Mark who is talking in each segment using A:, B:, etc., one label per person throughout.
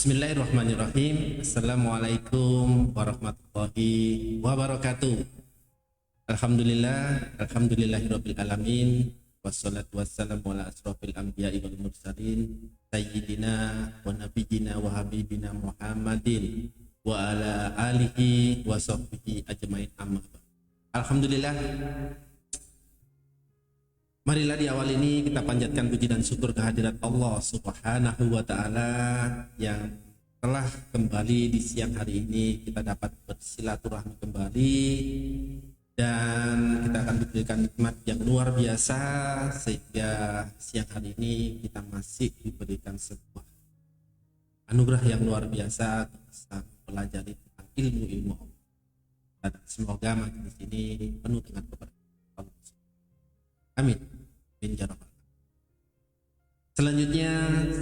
A: Bismillahirrahmanirrahim. Assalamualaikum warahmatullahi wabarakatuh. Alhamdulillahirabbil alamin. Wassalatu wassalamu ala asrofil anbiya'i wal mursalin sayyidina wa nabiyyina wa habibina Muhammadin wa ala alihi wa sahbihi ajmain amma ba'd. Alhamdulillah. Marilah di awal ini kita panjatkan puji dan syukur kehadirat Allah Subhanahu wa Ta'ala yang telah kembali di siang hari ini kita dapat bersilaturahmi kembali, dan kita akan diberikan nikmat yang luar biasa sehingga siang hari ini kita masih diberikan sebuah anugerah yang luar biasa bisa mempelajari tentang ilmu-ilmu Allah. Dan semoga majelis ini penuh dengan keberkahan Allah. Amin. Selanjutnya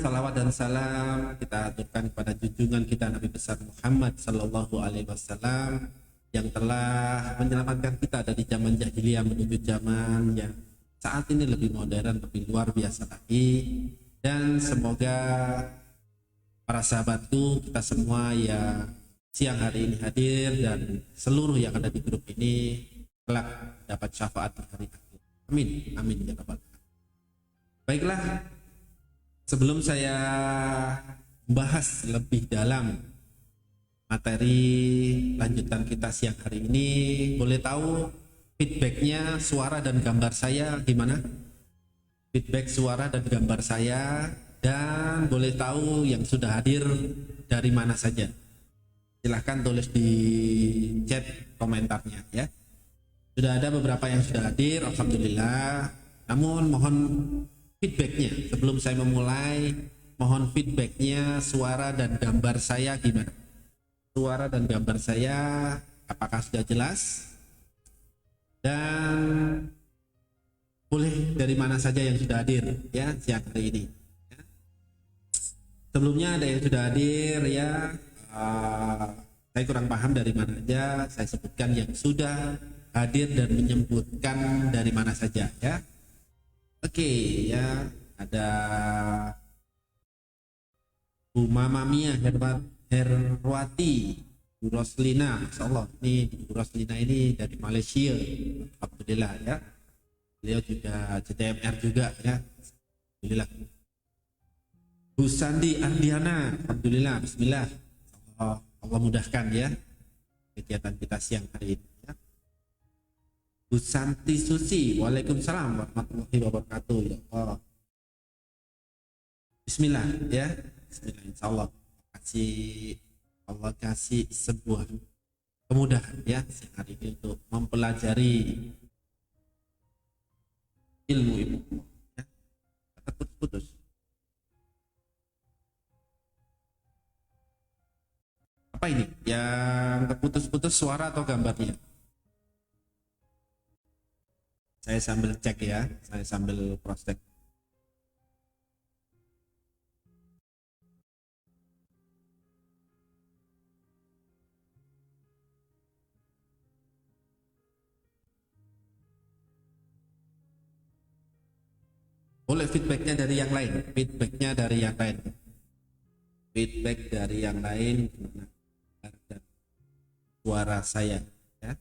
A: salawat dan salam kita aturkan kepada junjungan kita Nabi besar Muhammad Sallallahu Alaihi Wasallam yang telah menyelamatkan kita dari zaman jahiliyah menuju zaman yang saat ini lebih modern, lebih luar biasa lagi. Dan semoga para sahabatku, kita semua yang siang hari ini hadir dan seluruh yang ada di grup ini kelak dapat syafaat di hari akhir. Amin, amin ya rabbal alamin. Baiklah, sebelum saya membahas lebih dalam materi lanjutan kita siang hari ini, boleh tahu feedbacknya suara dan gambar saya gimana? Feedback suara dan gambar saya, dan boleh tahu yang sudah hadir dari mana saja. Silahkan tulis di chat komentarnya ya. Sudah ada beberapa yang sudah hadir, alhamdulillah. Namun mohon feedbacknya sebelum saya memulai, mohon feedbacknya suara dan gambar saya gimana? Suara dan gambar saya apakah sudah jelas? Dan boleh dari mana saja yang sudah hadir ya siang hari ini ya. Sebelumnya ada yang sudah hadir ya, saya kurang paham dari mana saja, saya sebutkan yang sudah hadir dan menyebutkan dari mana saja ya. Oke ya, ada Bu Mama Mia Herwati, Bu Roslina, Masya Allah, ini Bu Roslina ini dari Malaysia, alhamdulillah ya. Beliau juga CTMR juga ya, alhamdulillah. Bu Sandi Ardiana, alhamdulillah, bismillah, Allah mudahkan ya kegiatan kita siang hari ini ya. Bu Santi Susi, waalaikumsalam warahmatullahi wabarakatuh ya Allah. Bismillah ya, bismillah, insya Allah Allah kasih sebuah kemudahan ya siang hari ini untuk mempelajari ilmu ya. Putus-putus. Apa ini? Yang terputus-putus suara atau gambarnya? Saya sambil cek ya, saya sambil cross check. Boleh feedbacknya dari yang lain, feedbacknya dari yang lain, feedback dari yang lain gimana? Suara saya ya.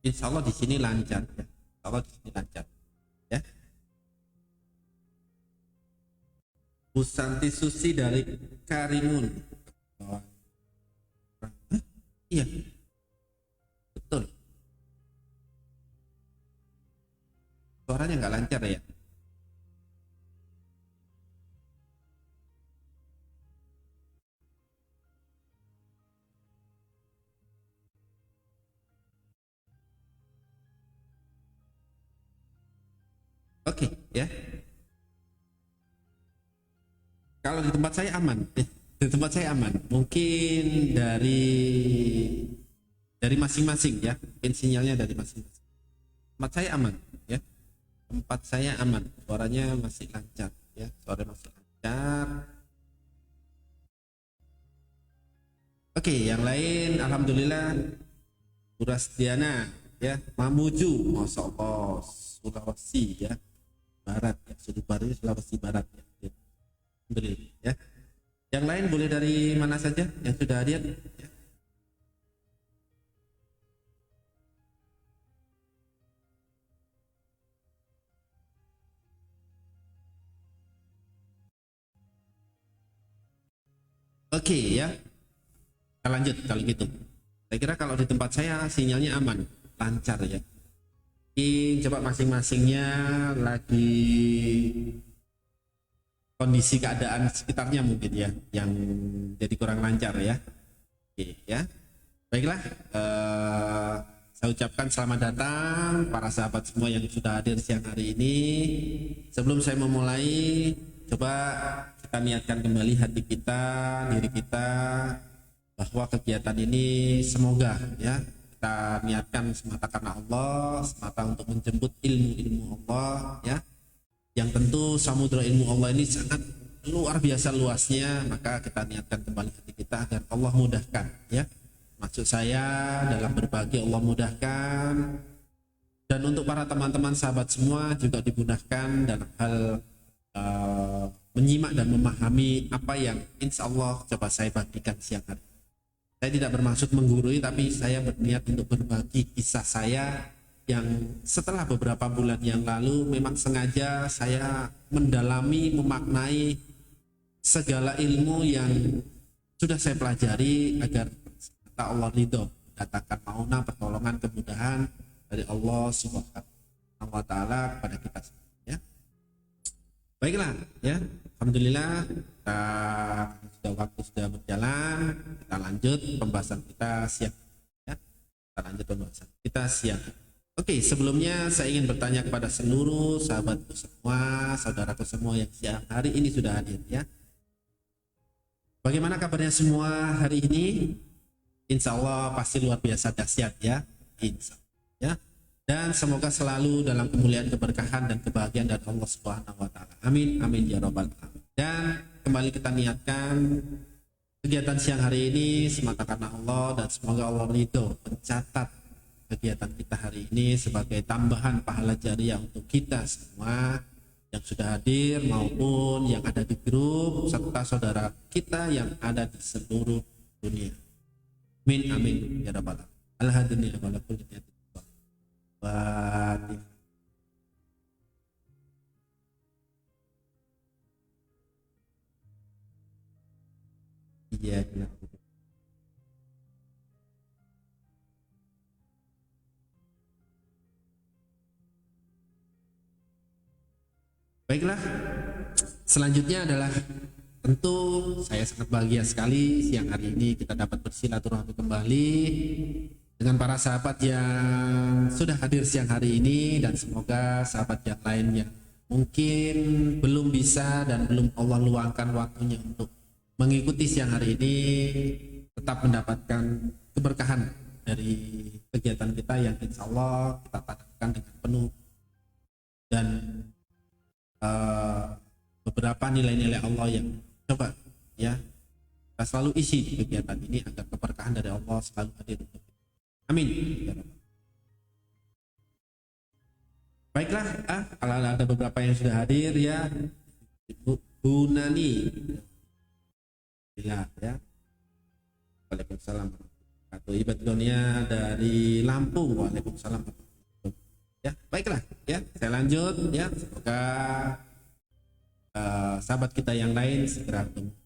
A: Insya Allah di sini lancar ya. Insya Allah di sini lancar ya. Bu Santi Susi dari Karimun. Oh. Iya, betul. Suaranya nggak lancar ya. Oke ya. Kalau di tempat saya aman, di tempat saya aman. Mungkin dari masing-masing ya, mungkin sinyalnya dari masing-masing. Tempat saya aman ya. Tempat saya aman, suaranya masih lancar ya, suara masih lancar. Oke, yang lain alhamdulillah. Bu Rasdiana, ya. Mamuju, Masya Allah, Sulawesi ya, Barat ya, sudut barat Sulawesi Barat ya. Alhamdulillah ya. Yang lain boleh dari mana saja yang sudah hadir ya. Oke ya, kita lanjut kalau gitu. Saya kira kalau di tempat saya sinyalnya aman, lancar ya. Ini coba masing-masingnya lagi kondisi keadaan sekitarnya mungkin ya, yang jadi kurang lancar ya. Oke ya. Baiklah, saya ucapkan selamat datang para sahabat semua yang sudah hadir siang hari ini. Sebelum saya memulai, coba kita niatkan kembali hati kita, diri kita, bahwa kegiatan ini semoga ya kita niatkan semata karena Allah, semata untuk menjemput ilmu-ilmu Allah ya, yang tentu samudra ilmu Allah ini sangat luar biasa luasnya. Maka kita niatkan kembali hati kita agar Allah mudahkan ya, maksud saya dalam berbagi Allah mudahkan, dan untuk para teman-teman sahabat semua juga dimudahkan dalam hal menyimak dan memahami apa yang insya Allah coba saya bagikan siang hari. Saya tidak bermaksud menggurui, tapi saya berniat untuk berbagi kisah saya yang setelah beberapa bulan yang lalu memang sengaja saya mendalami, memaknai segala ilmu yang sudah saya pelajari agar Allah ridho, datangkan mauna, pertolongan, kemudahan dari Allah Subhanahu wa Ta'ala kepada kita ya. Baiklah ya, alhamdulillah sudah waktu sudah berjalan, kita lanjut pembahasan kita siang ya. Kita lanjut pembahasan kita siang. Oke, sebelumnya saya ingin bertanya kepada seluruh sahabatku semua, saudaraku semua yang siang hari ini sudah hadir ya. Bagaimana kabarnya semua hari ini? Insya Allah pasti luar biasa dahsyat ya, insya Allah ya. Dan semoga selalu dalam kemuliaan, keberkahan dan kebahagiaan dari Allah Subhanahu wa Ta'ala. Amin, amin ya rabbal alamin. Dan kembali kita niatkan kegiatan siang hari ini semata karena Allah, dan semoga Allah ridho mencatat kegiatan kita hari ini sebagai tambahan pahala jariah untuk kita semua yang sudah hadir maupun yang ada di grup, serta saudara kita yang ada di seluruh dunia. Amin, amin ya rabbal alamin. Alhamdulillah wala kulli niyatin. Iya, baiklah, selanjutnya adalah tentu saya sangat bahagia sekali siang hari ini kita dapat bersilaturahmi kembali dengan para sahabat yang sudah hadir siang hari ini, dan semoga sahabat yang lain yang mungkin belum bisa dan belum Allah luangkan waktunya untuk mengikuti siang hari ini tetap mendapatkan keberkahan dari kegiatan kita yang insya Allah kita tanamkan dengan penuh, dan beberapa nilai-nilai Allah yang coba ya kita selalu isi di kegiatan ini agar keberkahan dari Allah selalu hadir untuk kita. Amin. Baiklah, kalau ada beberapa yang sudah hadir ya, Bu Nani, ya. Waalaikumsalam. Atau Ibadgonia dari Lampung. Waalaikumsalam. Ya, baiklah ya, saya lanjut ya. Semoga sahabat kita yang lain segera bertemu.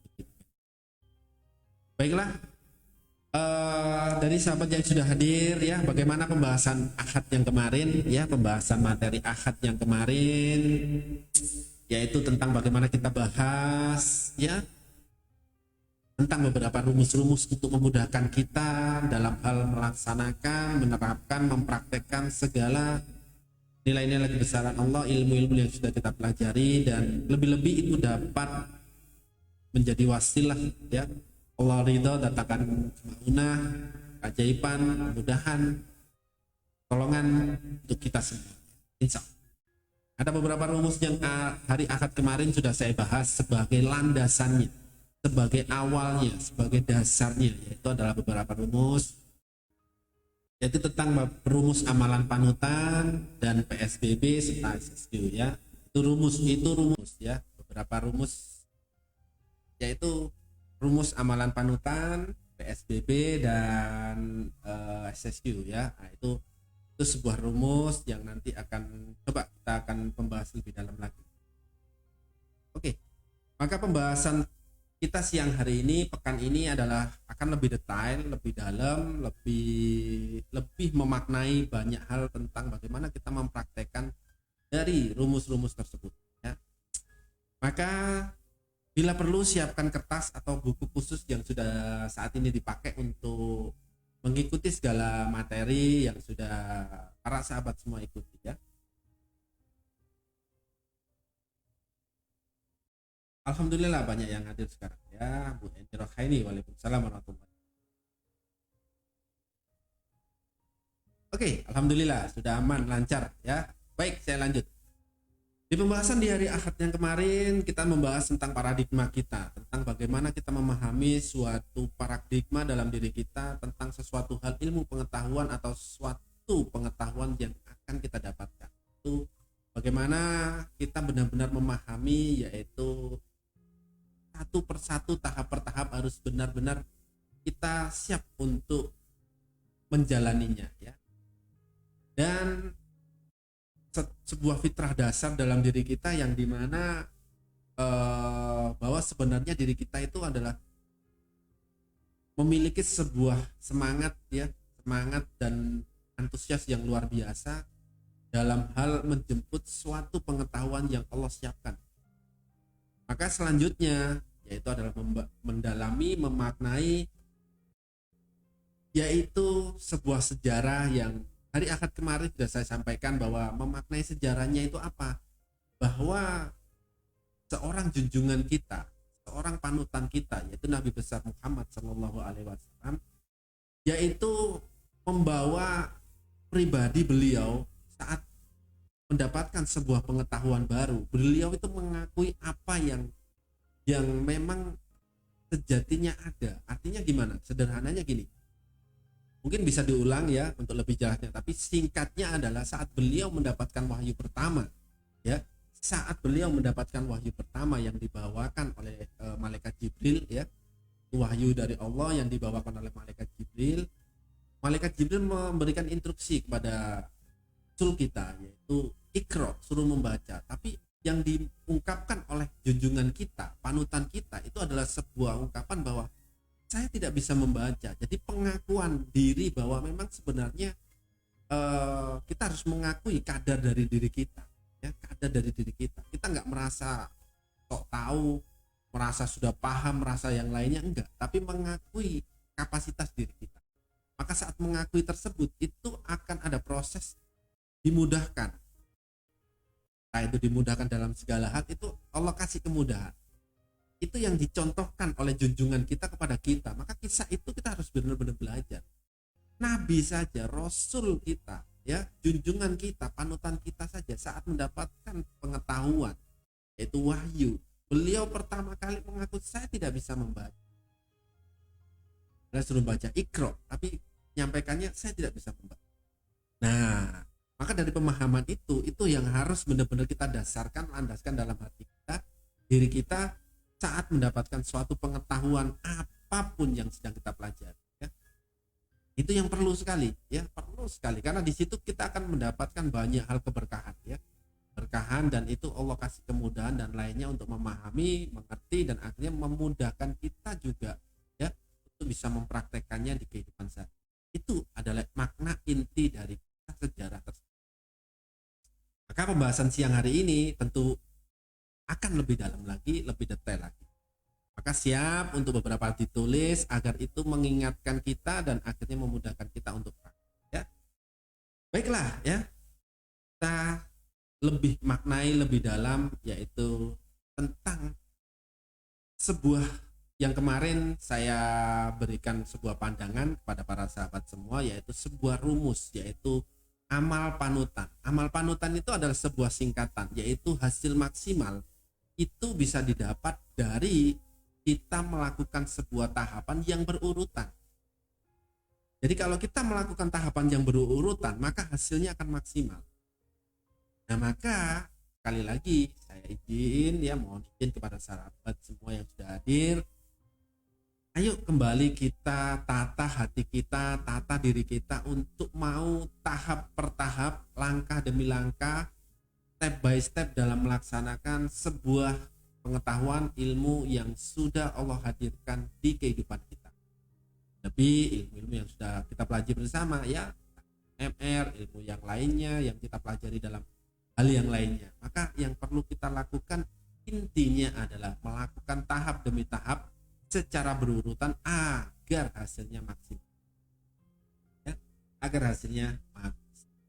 A: Baiklah, dari sahabat yang sudah hadir ya, bagaimana pembahasan Ahad yang kemarin ya, pembahasan materi Ahad yang kemarin, yaitu tentang bagaimana kita bahas ya tentang beberapa rumus-rumus untuk memudahkan kita dalam hal melaksanakan, menerapkan, mempraktekkan segala nilai-nilai kebesaran Allah, ilmu-ilmu yang sudah kita pelajari, dan lebih-lebih itu dapat menjadi wasilah ya Allah ridho, datangkan maunah, keajaiban, kemudahan, tolongan untuk kita semua. Insya Allah. Ada beberapa rumus yang hari Ahad kemarin sudah saya bahas sebagai landasannya, sebagai awalnya, sebagai dasarnya, yaitu adalah beberapa rumus yaitu tentang rumus amalan panutan dan PSBB serta SSQ ya. Itu rumus ya, beberapa rumus, yaitu rumus amalan panutan, PSBB dan SSQ ya. Nah, itu sebuah rumus yang nanti kita akan membahas lebih dalam lagi. Oke, maka pembahasan kita siang hari ini, pekan ini adalah akan lebih detail, lebih dalam, lebih memaknai banyak hal tentang bagaimana kita mempraktekkan dari rumus-rumus tersebut ya. Maka bila perlu siapkan kertas atau buku khusus yang sudah saat ini dipakai untuk mengikuti segala materi yang sudah para sahabat semua ikuti ya. Alhamdulillah banyak yang hadir sekarang ya. Bu Eni Rohaini, waalaikumsalam warahmatullahi wabarakatuh. Oke, alhamdulillah sudah aman, lancar ya. Baik, saya lanjut. Di pembahasan di hari Ahad yang kemarin kita membahas tentang paradigma kita, tentang bagaimana kita memahami suatu paradigma dalam diri kita tentang sesuatu hal ilmu pengetahuan atau suatu pengetahuan yang akan kita dapatkan. Itu bagaimana kita benar-benar memahami, yaitu satu persatu, tahap per tahap harus benar-benar kita siap untuk menjalaninya ya. Dan sebuah fitrah dasar dalam diri kita yang dimana bahwa sebenarnya diri kita itu adalah memiliki sebuah semangat ya, semangat dan antusias yang luar biasa dalam hal menjemput suatu pengetahuan yang Allah siapkan. Maka selanjutnya yaitu adalah mendalami, memaknai, yaitu sebuah sejarah yang hari Ahad kemarin sudah saya sampaikan bahwa memaknai sejarahnya itu apa? Bahwa seorang junjungan kita, seorang panutan kita, yaitu Nabi besar Muhammad Sallallahu Alaihi Wasallam, yaitu membawa pribadi beliau saat mendapatkan sebuah pengetahuan baru. Beliau itu mengakui apa yang memang sejatinya ada. Artinya gimana? Sederhananya gini. Mungkin bisa diulang ya untuk lebih jelasnya, tapi singkatnya adalah saat beliau mendapatkan wahyu pertama ya, saat beliau mendapatkan wahyu pertama yang dibawakan oleh malaikat Jibril ya, wahyu dari Allah yang dibawakan oleh malaikat Jibril memberikan instruksi kepada sul kita, yaitu Iqra, suruh membaca. Tapi yang diungkapkan oleh junjungan kita, panutan kita, itu adalah sebuah ungkapan bahwa saya tidak bisa membaca. Jadi pengakuan diri bahwa memang sebenarnya kita harus mengakui kadar dari diri kita ya, kadar dari diri kita. Kita nggak merasa sok tahu, merasa sudah paham, merasa yang lainnya, enggak, tapi mengakui kapasitas diri kita. Maka saat mengakui tersebut itu akan ada proses dimudahkan. Nah, itu dimudahkan dalam segala hal, itu Allah kasih kemudahan. Itu yang dicontohkan oleh junjungan kita kepada kita. Maka kisah itu kita harus benar-benar belajar. Nabi saja, Rasul kita ya, junjungan kita, panutan kita saja saat mendapatkan pengetahuan yaitu wahyu, beliau pertama kali mengaku saya tidak bisa membaca. Saya suruh baca Iqra, tapi nyampaikannya saya tidak bisa membaca. Nah, maka dari pemahaman itu yang harus benar-benar kita dasarkan, landaskan dalam hati kita, diri kita saat mendapatkan suatu pengetahuan apapun yang sedang kita pelajari ya. Itu yang perlu sekali ya, perlu sekali, karena di situ kita akan mendapatkan banyak hal keberkahan ya, berkahan, dan itu Allah kasih kemudahan dan lainnya untuk memahami, mengerti, dan akhirnya memudahkan kita juga ya untuk bisa mempraktekannya di kehidupan sehari. Itu adalah makna inti dari sejarah tersebut. Maka pembahasan siang hari ini tentu akan lebih dalam lagi, lebih detail lagi. Maka siap untuk beberapa ditulis agar itu mengingatkan kita dan akhirnya memudahkan kita untuk praktek ya. Baiklah ya, kita lebih maknai lebih dalam, yaitu tentang sebuah yang kemarin saya berikan sebuah pandangan kepada para sahabat semua, yaitu sebuah rumus, yaitu amal panutan. Amal panutan itu adalah sebuah singkatan, yaitu hasil maksimal itu bisa didapat dari kita melakukan sebuah tahapan yang berurutan. Jadi kalau kita melakukan tahapan yang berurutan, maka hasilnya akan maksimal. Nah, maka sekali lagi saya mohon izin kepada sahabat semua yang sudah hadir. Ayo kembali kita tata hati kita, tata diri kita untuk mau tahap per tahap, langkah demi langkah, step by step dalam melaksanakan sebuah pengetahuan ilmu yang sudah Allah hadirkan di kehidupan kita. Tapi ilmu-ilmu yang sudah kita pelajari bersama ya, MR, ilmu yang lainnya yang kita pelajari dalam hal yang lainnya. Maka yang perlu kita lakukan intinya adalah melakukan tahap demi tahap secara berurutan agar hasilnya maksimal. Ya, agar hasilnya maksimal.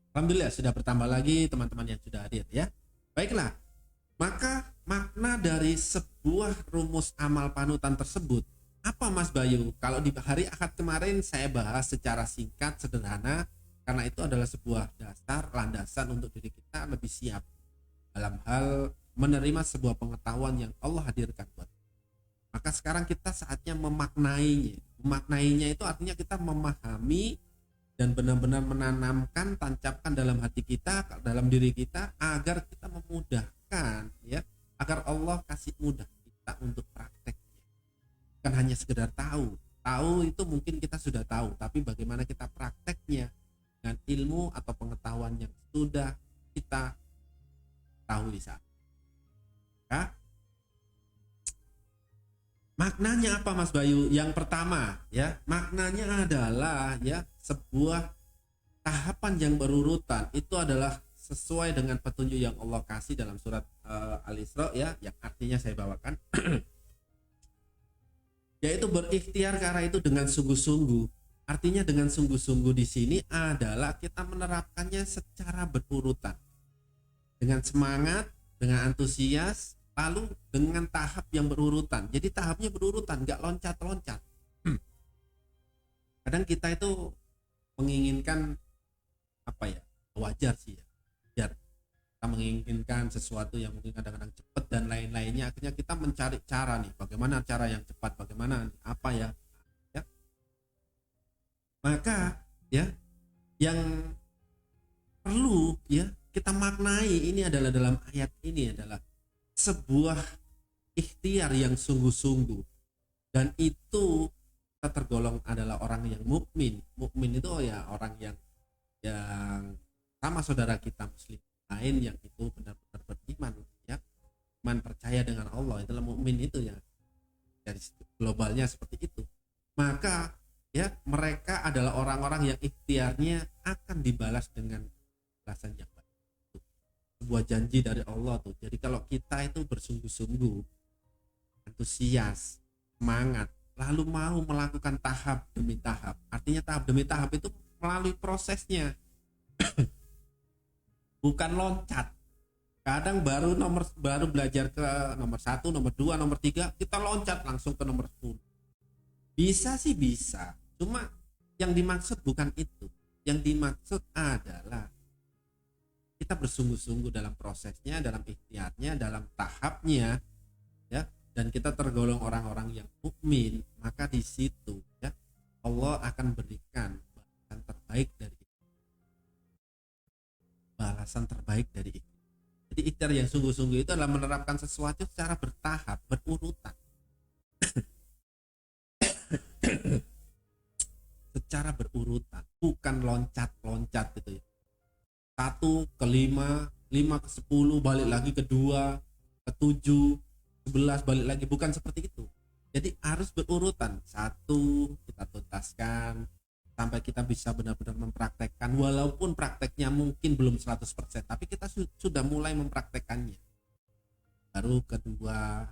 A: Alhamdulillah sudah bertambah lagi teman-teman yang sudah hadir ya. Baiklah, maka makna dari sebuah rumus amal panutan tersebut apa Mas Bayu? Kalau di hari Ahad kemarin saya bahas secara singkat, sederhana, karena itu adalah sebuah dasar, landasan untuk diri kita lebih siap dalam hal menerima sebuah pengetahuan yang Allah hadirkan buat. Maka sekarang kita saatnya memaknainya. Memaknainya itu artinya kita memahami dan benar-benar menanamkan, tancapkan dalam hati kita, dalam diri kita, agar kita memudahkan, ya, agar Allah kasih mudah kita untuk praktek. Bukan hanya sekedar tahu itu mungkin kita sudah tahu, tapi bagaimana kita prakteknya dengan ilmu atau pengetahuan yang sudah kita tahu saat ya. Maknanya apa Mas Bayu? Yang pertama ya, maknanya adalah ya sebuah tahapan yang berurutan itu adalah sesuai dengan petunjuk yang Allah kasih dalam surat Al-Isra ya, yang artinya saya bawakan yaitu berikhtiar ke arah itu dengan sungguh-sungguh. Artinya dengan sungguh-sungguh di sini adalah kita menerapkannya secara berurutan. Dengan semangat, dengan antusias, lalu dengan tahap yang berurutan. Jadi tahapnya berurutan, nggak loncat-loncat. Kadang kita itu menginginkan apa ya? Wajar sih ya. Wajar. Kita menginginkan sesuatu yang mungkin kadang-kadang cepat dan lain-lainnya, akhirnya kita mencari cara nih, bagaimana cara yang cepat, bagaimana apa ya, maka ya yang perlu ya kita maknai ini adalah dalam ayat ini adalah sebuah ikhtiar yang sungguh-sungguh, dan itu kita tergolong adalah orang yang mukmin. Mukmin itu ya orang yang sama saudara kita muslim lain yang itu benar-benar beriman ya, iman percaya dengan Allah, itulah mukmin itu ya, dari globalnya seperti itu. Maka ya mereka adalah orang-orang yang ikhtiarnya akan dibalas dengan balasan yang baik. Sebuah janji dari Allah tuh. Jadi kalau kita itu bersungguh-sungguh, antusias, semangat, lalu mau melakukan tahap demi tahap, artinya tahap demi tahap itu melalui prosesnya. Bukan loncat. Kadang baru belajar ke nomor 1, nomor 2, nomor 3, kita loncat langsung ke nomor 10. Bisa sih bisa. Cuma yang dimaksud bukan itu. Yang dimaksud adalah kita bersungguh-sungguh dalam prosesnya, dalam ikhtiarnya, dalam tahapnya ya, dan kita tergolong orang-orang yang mukmin, maka di situ ya Allah akan berikan balasan terbaik dari itu. Balasan terbaik dari itu. Jadi ikhtiar yang sungguh-sungguh itu adalah menerapkan sesuatu secara bertahap, berurutan. Secara berurutan, bukan loncat-loncat gitu ya. 1 ke 5, 5 ke 10, balik lagi ke 2, ke 7, 11 balik lagi, bukan seperti itu. Jadi harus berurutan. 1 kita tuntaskan sampai kita bisa benar-benar mempraktekkan, walaupun prakteknya mungkin belum 100%, tapi kita sudah mulai mempraktekkannya. Baru kedua,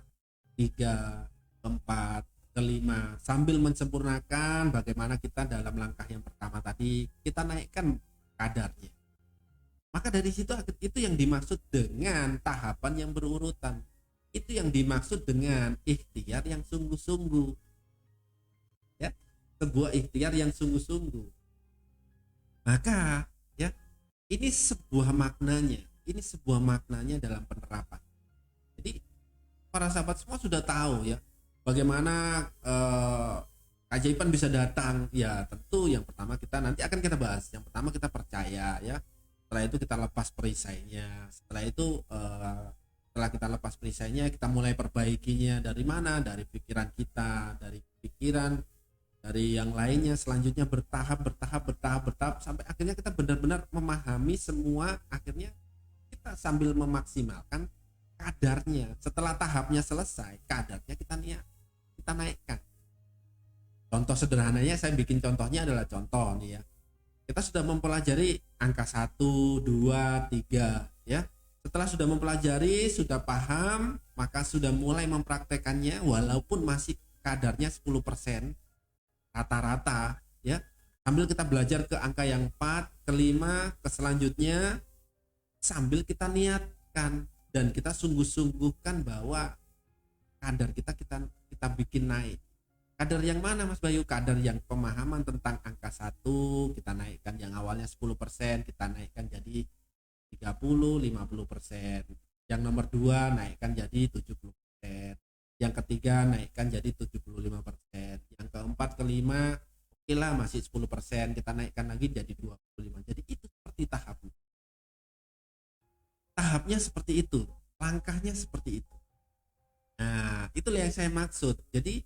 A: 3, 4, kelima, sambil menyempurnakan bagaimana kita dalam langkah yang pertama tadi kita naikkan kadarnya. Maka dari situ itu yang dimaksud dengan tahapan yang berurutan. Itu yang dimaksud dengan ikhtiar yang sungguh-sungguh. Ya, sebuah ikhtiar yang sungguh-sungguh. Maka ya, ini sebuah maknanya. Ini sebuah maknanya dalam penerapan. Jadi para sahabat semua sudah tahu ya bagaimana keajaiban bisa datang? Ya tentu yang pertama kita nanti akan kita bahas. Yang pertama kita percaya ya. Setelah itu kita lepas perisainya. Setelah itu setelah kita lepas perisainya, kita mulai perbaikinya dari mana? Dari pikiran kita, dari pikiran, dari yang lainnya. Selanjutnya bertahap sampai akhirnya kita benar-benar memahami semua. Akhirnya kita sambil memaksimalkan kadarnya. Setelah tahapnya selesai, kadarnya kita naikkan. Contoh sederhananya, saya bikin contohnya adalah contoh nih ya. Kita sudah mempelajari angka 1, 2, 3 ya. Setelah sudah mempelajari, sudah paham, maka sudah mulai mempraktekannya walaupun masih kadarnya 10% rata-rata ya. Sambil kita belajar ke angka yang 4, ke 5, ke selanjutnya, sambil kita niatkan dan kita sungguh-sungguhkan bahwa kadar kita bikin naik. Kadar yang mana Mas Bayu? Kadar yang pemahaman tentang angka 1 kita naikkan, yang awalnya 10% kita naikkan jadi 30, 50%. Yang nomor 2 naikkan jadi 70%. Yang ketiga naikkan jadi 75%. Yang keempat, kelima oke lah masih 10%, kita naikkan lagi jadi 25. Jadi itu seperti tahapnya. Tahapnya seperti itu, langkahnya seperti itu. Nah, itulah yang saya maksud. Jadi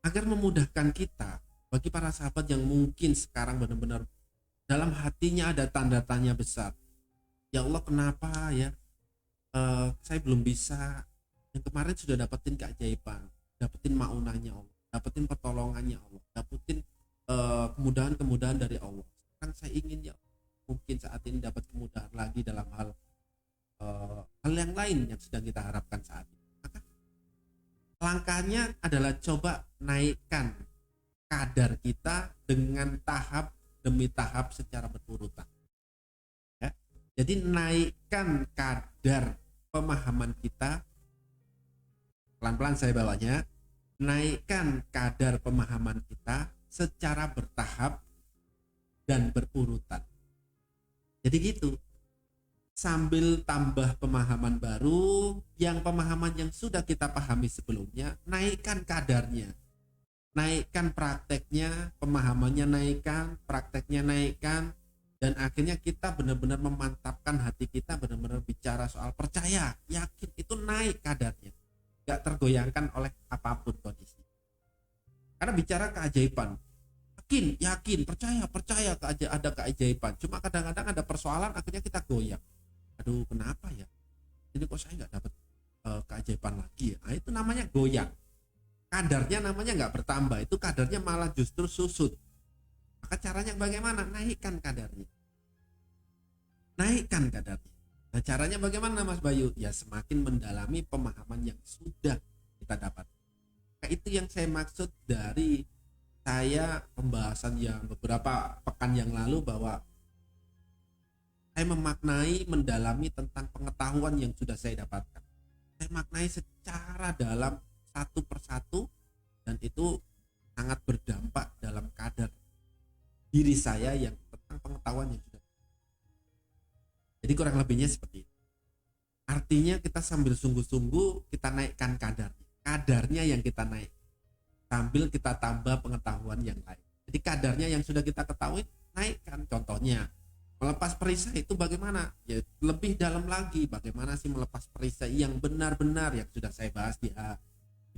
A: agar memudahkan kita, bagi para sahabat yang mungkin sekarang benar-benar dalam hatinya ada tanda tanya besar. Ya Allah, kenapa ya saya belum bisa? Yang kemarin sudah dapetin keajaiban, dapetin maunahnya Allah, dapetin pertolongannya Allah, dapetin kemudahan-kemudahan dari Allah. Sekarang saya ingin ya mungkin saat ini dapat kemudahan lagi dalam hal yang lain yang sedang kita harapkan saat ini. Maka langkahnya adalah coba naikkan kadar kita dengan tahap demi tahap secara berurutan ya. Jadi naikkan kadar pemahaman kita, pelan-pelan saya bawanya, naikkan kadar pemahaman kita secara bertahap dan berurutan. Jadi gitu, sambil tambah pemahaman baru, yang pemahaman yang sudah kita pahami sebelumnya, naikkan kadarnya, naikkan prakteknya, pemahamannya naikkan, prakteknya naikkan, dan akhirnya kita benar-benar memantapkan hati kita, benar-benar bicara soal percaya, yakin, itu naik kadarnya, gak tergoyangkan oleh apapun kondisi. Karena bicara keajaiban, yakin, percaya ada keajaiban, cuma kadang-kadang ada persoalan, akhirnya kita goyang. Aduh, kenapa ya ini kok saya nggak dapat keajaiban lagi ya? Nah, itu namanya goyang. Kadarnya namanya nggak bertambah, itu kadarnya malah justru susut. Maka caranya bagaimana? Naikkan kadarnya. Nah, caranya bagaimana Mas Bayu? Ya semakin mendalami pemahaman yang sudah kita dapat. Nah, itu yang saya maksud dari saya pembahasan yang beberapa pekan yang lalu, bahwa saya memaknai, mendalami tentang pengetahuan yang sudah saya dapatkan. Saya maknai secara dalam satu persatu, dan itu sangat berdampak dalam kadar diri saya yang tentang pengetahuan yang sudah. Jadi kurang lebihnya seperti itu. Artinya kita sambil sungguh-sungguh kita naikkan kadarnya yang kita naik, sambil kita tambah pengetahuan yang lain. Jadi kadarnya yang sudah kita ketahui naikkan. Contohnya melepas perisai itu bagaimana? Ya lebih dalam lagi, bagaimana sih melepas perisai yang benar-benar, yang sudah saya bahas di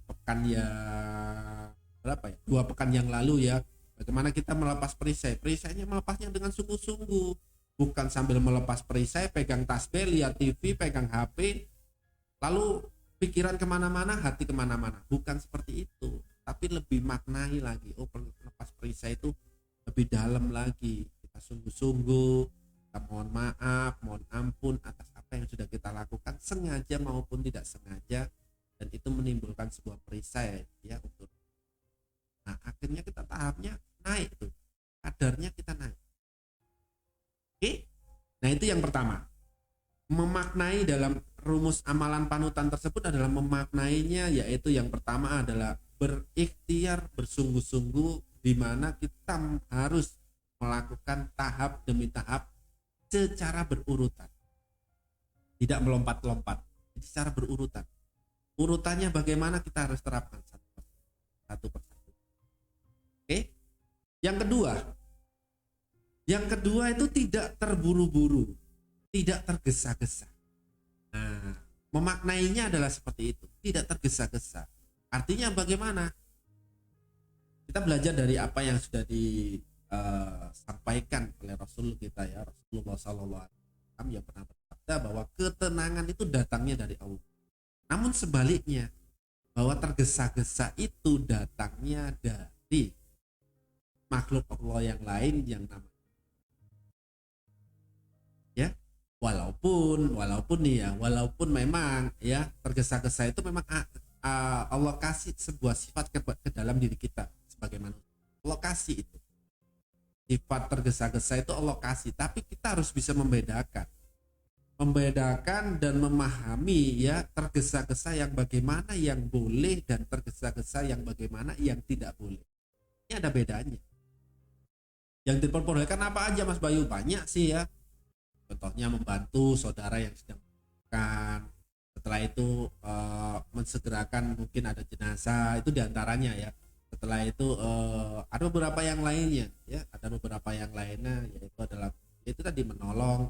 A: pekan yang berapa ya? 2 pekan yang lalu ya. Bagaimana kita melepas perisai? Perisainya melepasnya dengan sungguh-sungguh, bukan sambil melepas perisai pegang tasbih, lihat TV, pegang HP, lalu pikiran kemana-mana, hati kemana-mana. Bukan seperti itu, tapi lebih maknai lagi. Oh, melepas perisai itu lebih dalam lagi. Sungguh-sungguh, kita mohon maaf, mohon ampun atas apa yang sudah kita lakukan, sengaja maupun tidak sengaja, dan itu menimbulkan sebuah perisai ya untuk. Nah, akhirnya kita tahapnya naik tuh, kadarnya kita naik. Oke, nah itu yang pertama. Memaknai dalam rumus amalan panutan tersebut adalah memaknainya, yaitu yang pertama adalah berikhtiar, bersungguh-sungguh, di mana kita harus melakukan tahap demi tahap secara berurutan, tidak melompat-lompat, jadi secara berurutan. Urutannya bagaimana kita harus terapkan satu persatu. Oke. Yang kedua itu tidak terburu-buru, tidak tergesa-gesa. Nah, memaknainya adalah seperti itu, tidak tergesa-gesa. Artinya bagaimana? Kita belajar dari apa yang sudah disampaikan oleh Rasul kita ya, Rasulullah SAW yang pernah bersabda bahwa ketenangan itu datangnya dari Allah. Namun sebaliknya, bahwa tergesa-gesa itu datangnya dari makhluk Allah yang lain yang namanya ya, walaupun memang ya tergesa-gesa itu memang Allah kasih sebuah sifat ke dalam diri kita sebagai manusia. Allah kasih itu sifat tergesa-gesa itu Allah kasih, tapi kita harus bisa membedakan dan memahami ya tergesa-gesa yang bagaimana yang boleh dan tergesa-gesa yang bagaimana yang tidak boleh. Ini ada bedanya. Yang diperbolehkan apa aja Mas Bayu? Banyak sih ya. Contohnya membantu saudara yang sedang membutuhkan. Setelah itu mensegerakan mungkin ada jenazah, itu diantaranya ya. Setelah itu ada beberapa yang lainnya ya, ada beberapa yang lainnya yaitu adalah itu tadi menolong,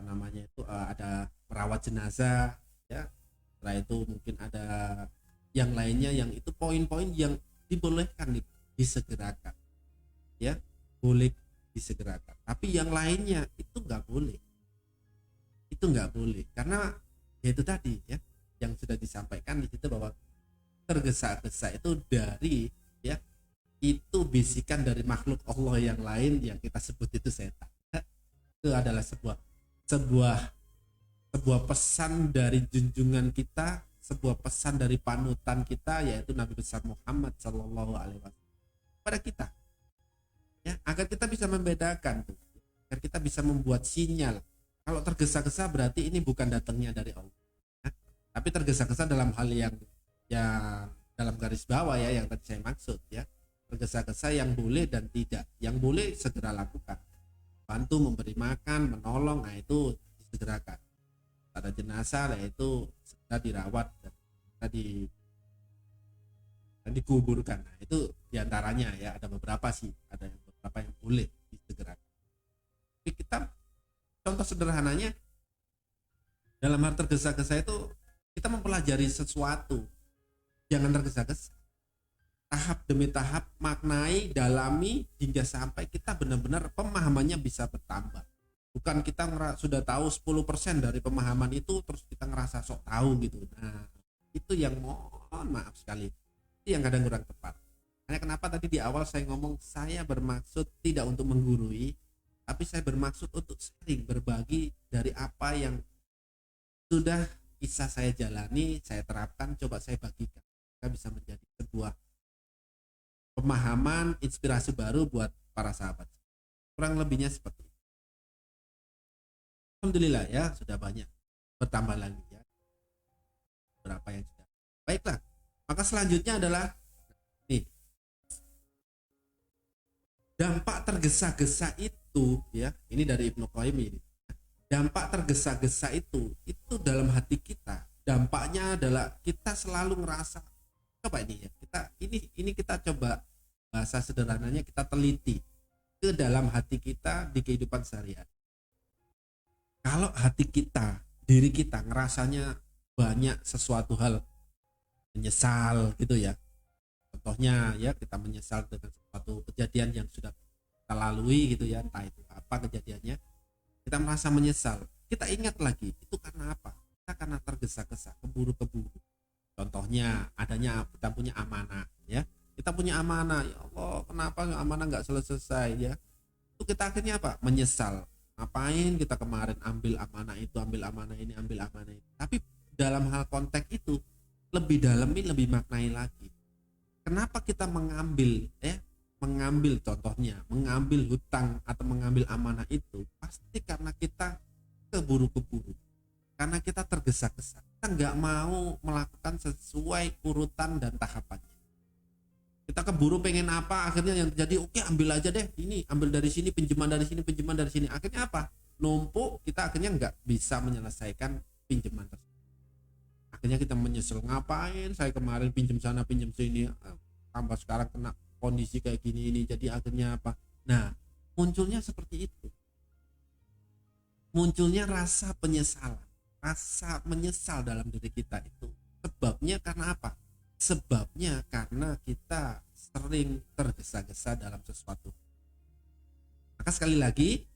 A: namanya itu ada merawat jenazah ya. Setelah itu mungkin ada yang lainnya yang itu poin-poin yang dibolehkan disegerakan ya, boleh disegerakan. Tapi yang lainnya itu nggak boleh, karena ya itu tadi ya yang sudah disampaikan di situ bahwa tergesa-gesa itu dari ya itu bisikan dari makhluk Allah yang lain yang kita sebut itu setan. Itu adalah sebuah pesan dari junjungan kita, sebuah pesan dari panutan kita yaitu Nabi besar Muhammad Shallallahu Alaihi Wasallam pada kita ya, agar kita bisa membedakan tuh, agar kita bisa membuat sinyal kalau tergesa-gesa berarti ini bukan datangnya dari Allah ya. Tapi tergesa-gesa dalam hal yang dalam garis bawah ya yang tadi saya maksud ya, tergesa-gesa yang boleh dan tidak. Yang boleh segera lakukan, bantu memberi makan, menolong, nah itu disegerakan. Ada jenazah, nah itu segera dirawat dan dikuburkan. Nah itu diantaranya ya, ada beberapa sih, ada beberapa yang boleh disegerakan. Jadi kita contoh sederhananya dalam hal tergesa-gesa itu kita mempelajari sesuatu, jangan tergesa-gesa. Tahap demi tahap maknai, dalami hingga sampai kita benar-benar pemahamannya bisa bertambah. Bukan kita sudah tahu 10% dari pemahaman itu terus kita ngerasa sok tahu gitu. Nah, itu yang mohon maaf sekali. Itu yang kadang kurang tepat. Karena kenapa tadi di awal saya ngomong saya bermaksud tidak untuk menggurui, tapi saya bermaksud untuk sharing, berbagi dari apa yang sudah bisa saya jalani, saya terapkan, coba saya bagikan. Kita bisa menjadi sebuah pemahaman, inspirasi baru buat para sahabat. Kurang lebihnya seperti itu. Alhamdulillah ya, sudah banyak bertambah lagi ya berapa yang sudah. Baiklah, maka selanjutnya adalah nih, dampak tergesa-gesa itu ya, ini dari Ibnu Qayyim ini. Dampak tergesa-gesa itu dalam hati kita, dampaknya adalah kita selalu ngerasa coba ini ya, ini kita coba bahasa sederhananya kita teliti ke dalam hati kita di kehidupan sehari-hari. Kalau hati kita, diri kita ngerasanya banyak sesuatu hal menyesal gitu ya. Contohnya ya kita menyesal dengan suatu kejadian yang sudah kita lalui gitu ya, entah itu apa kejadiannya. Kita merasa menyesal. Kita ingat lagi, itu karena apa? Kita karena tergesa-gesa, keburu-keburu. Contohnya adanya kita punya amanah ya. Kita punya amanah, ya Allah, kenapa amanah nggak selesai ya? Itu kita akhirnya apa? Menyesal. Ngapain kita kemarin ambil amanah itu, ambil amanah ini, ambil amanah itu. Tapi dalam hal konteks itu lebih dalami, lebih maknai lagi. Kenapa kita mengambil contohnya, mengambil hutang atau mengambil amanah itu? Pasti karena kita keburu-keburu. Karena kita tergesa-gesa. Kita nggak mau melakukan sesuai urutan dan tahapannya. Kita keburu pengen apa, akhirnya yang terjadi oke ambil aja deh, ini ambil dari sini, pinjaman dari sini, akhirnya apa, numpuk, kita akhirnya nggak bisa menyelesaikan pinjaman tersebut. Akhirnya kita menyesal, ngapain saya kemarin pinjam sana pinjam sini, tambah sekarang kena kondisi kayak gini ini, jadi akhirnya apa. Nah, munculnya seperti itu, munculnya rasa penyesalan, rasa menyesal dalam diri kita itu. Sebabnya karena apa? Sebabnya karena kita sering tergesa-gesa dalam sesuatu. Maka sekali lagi,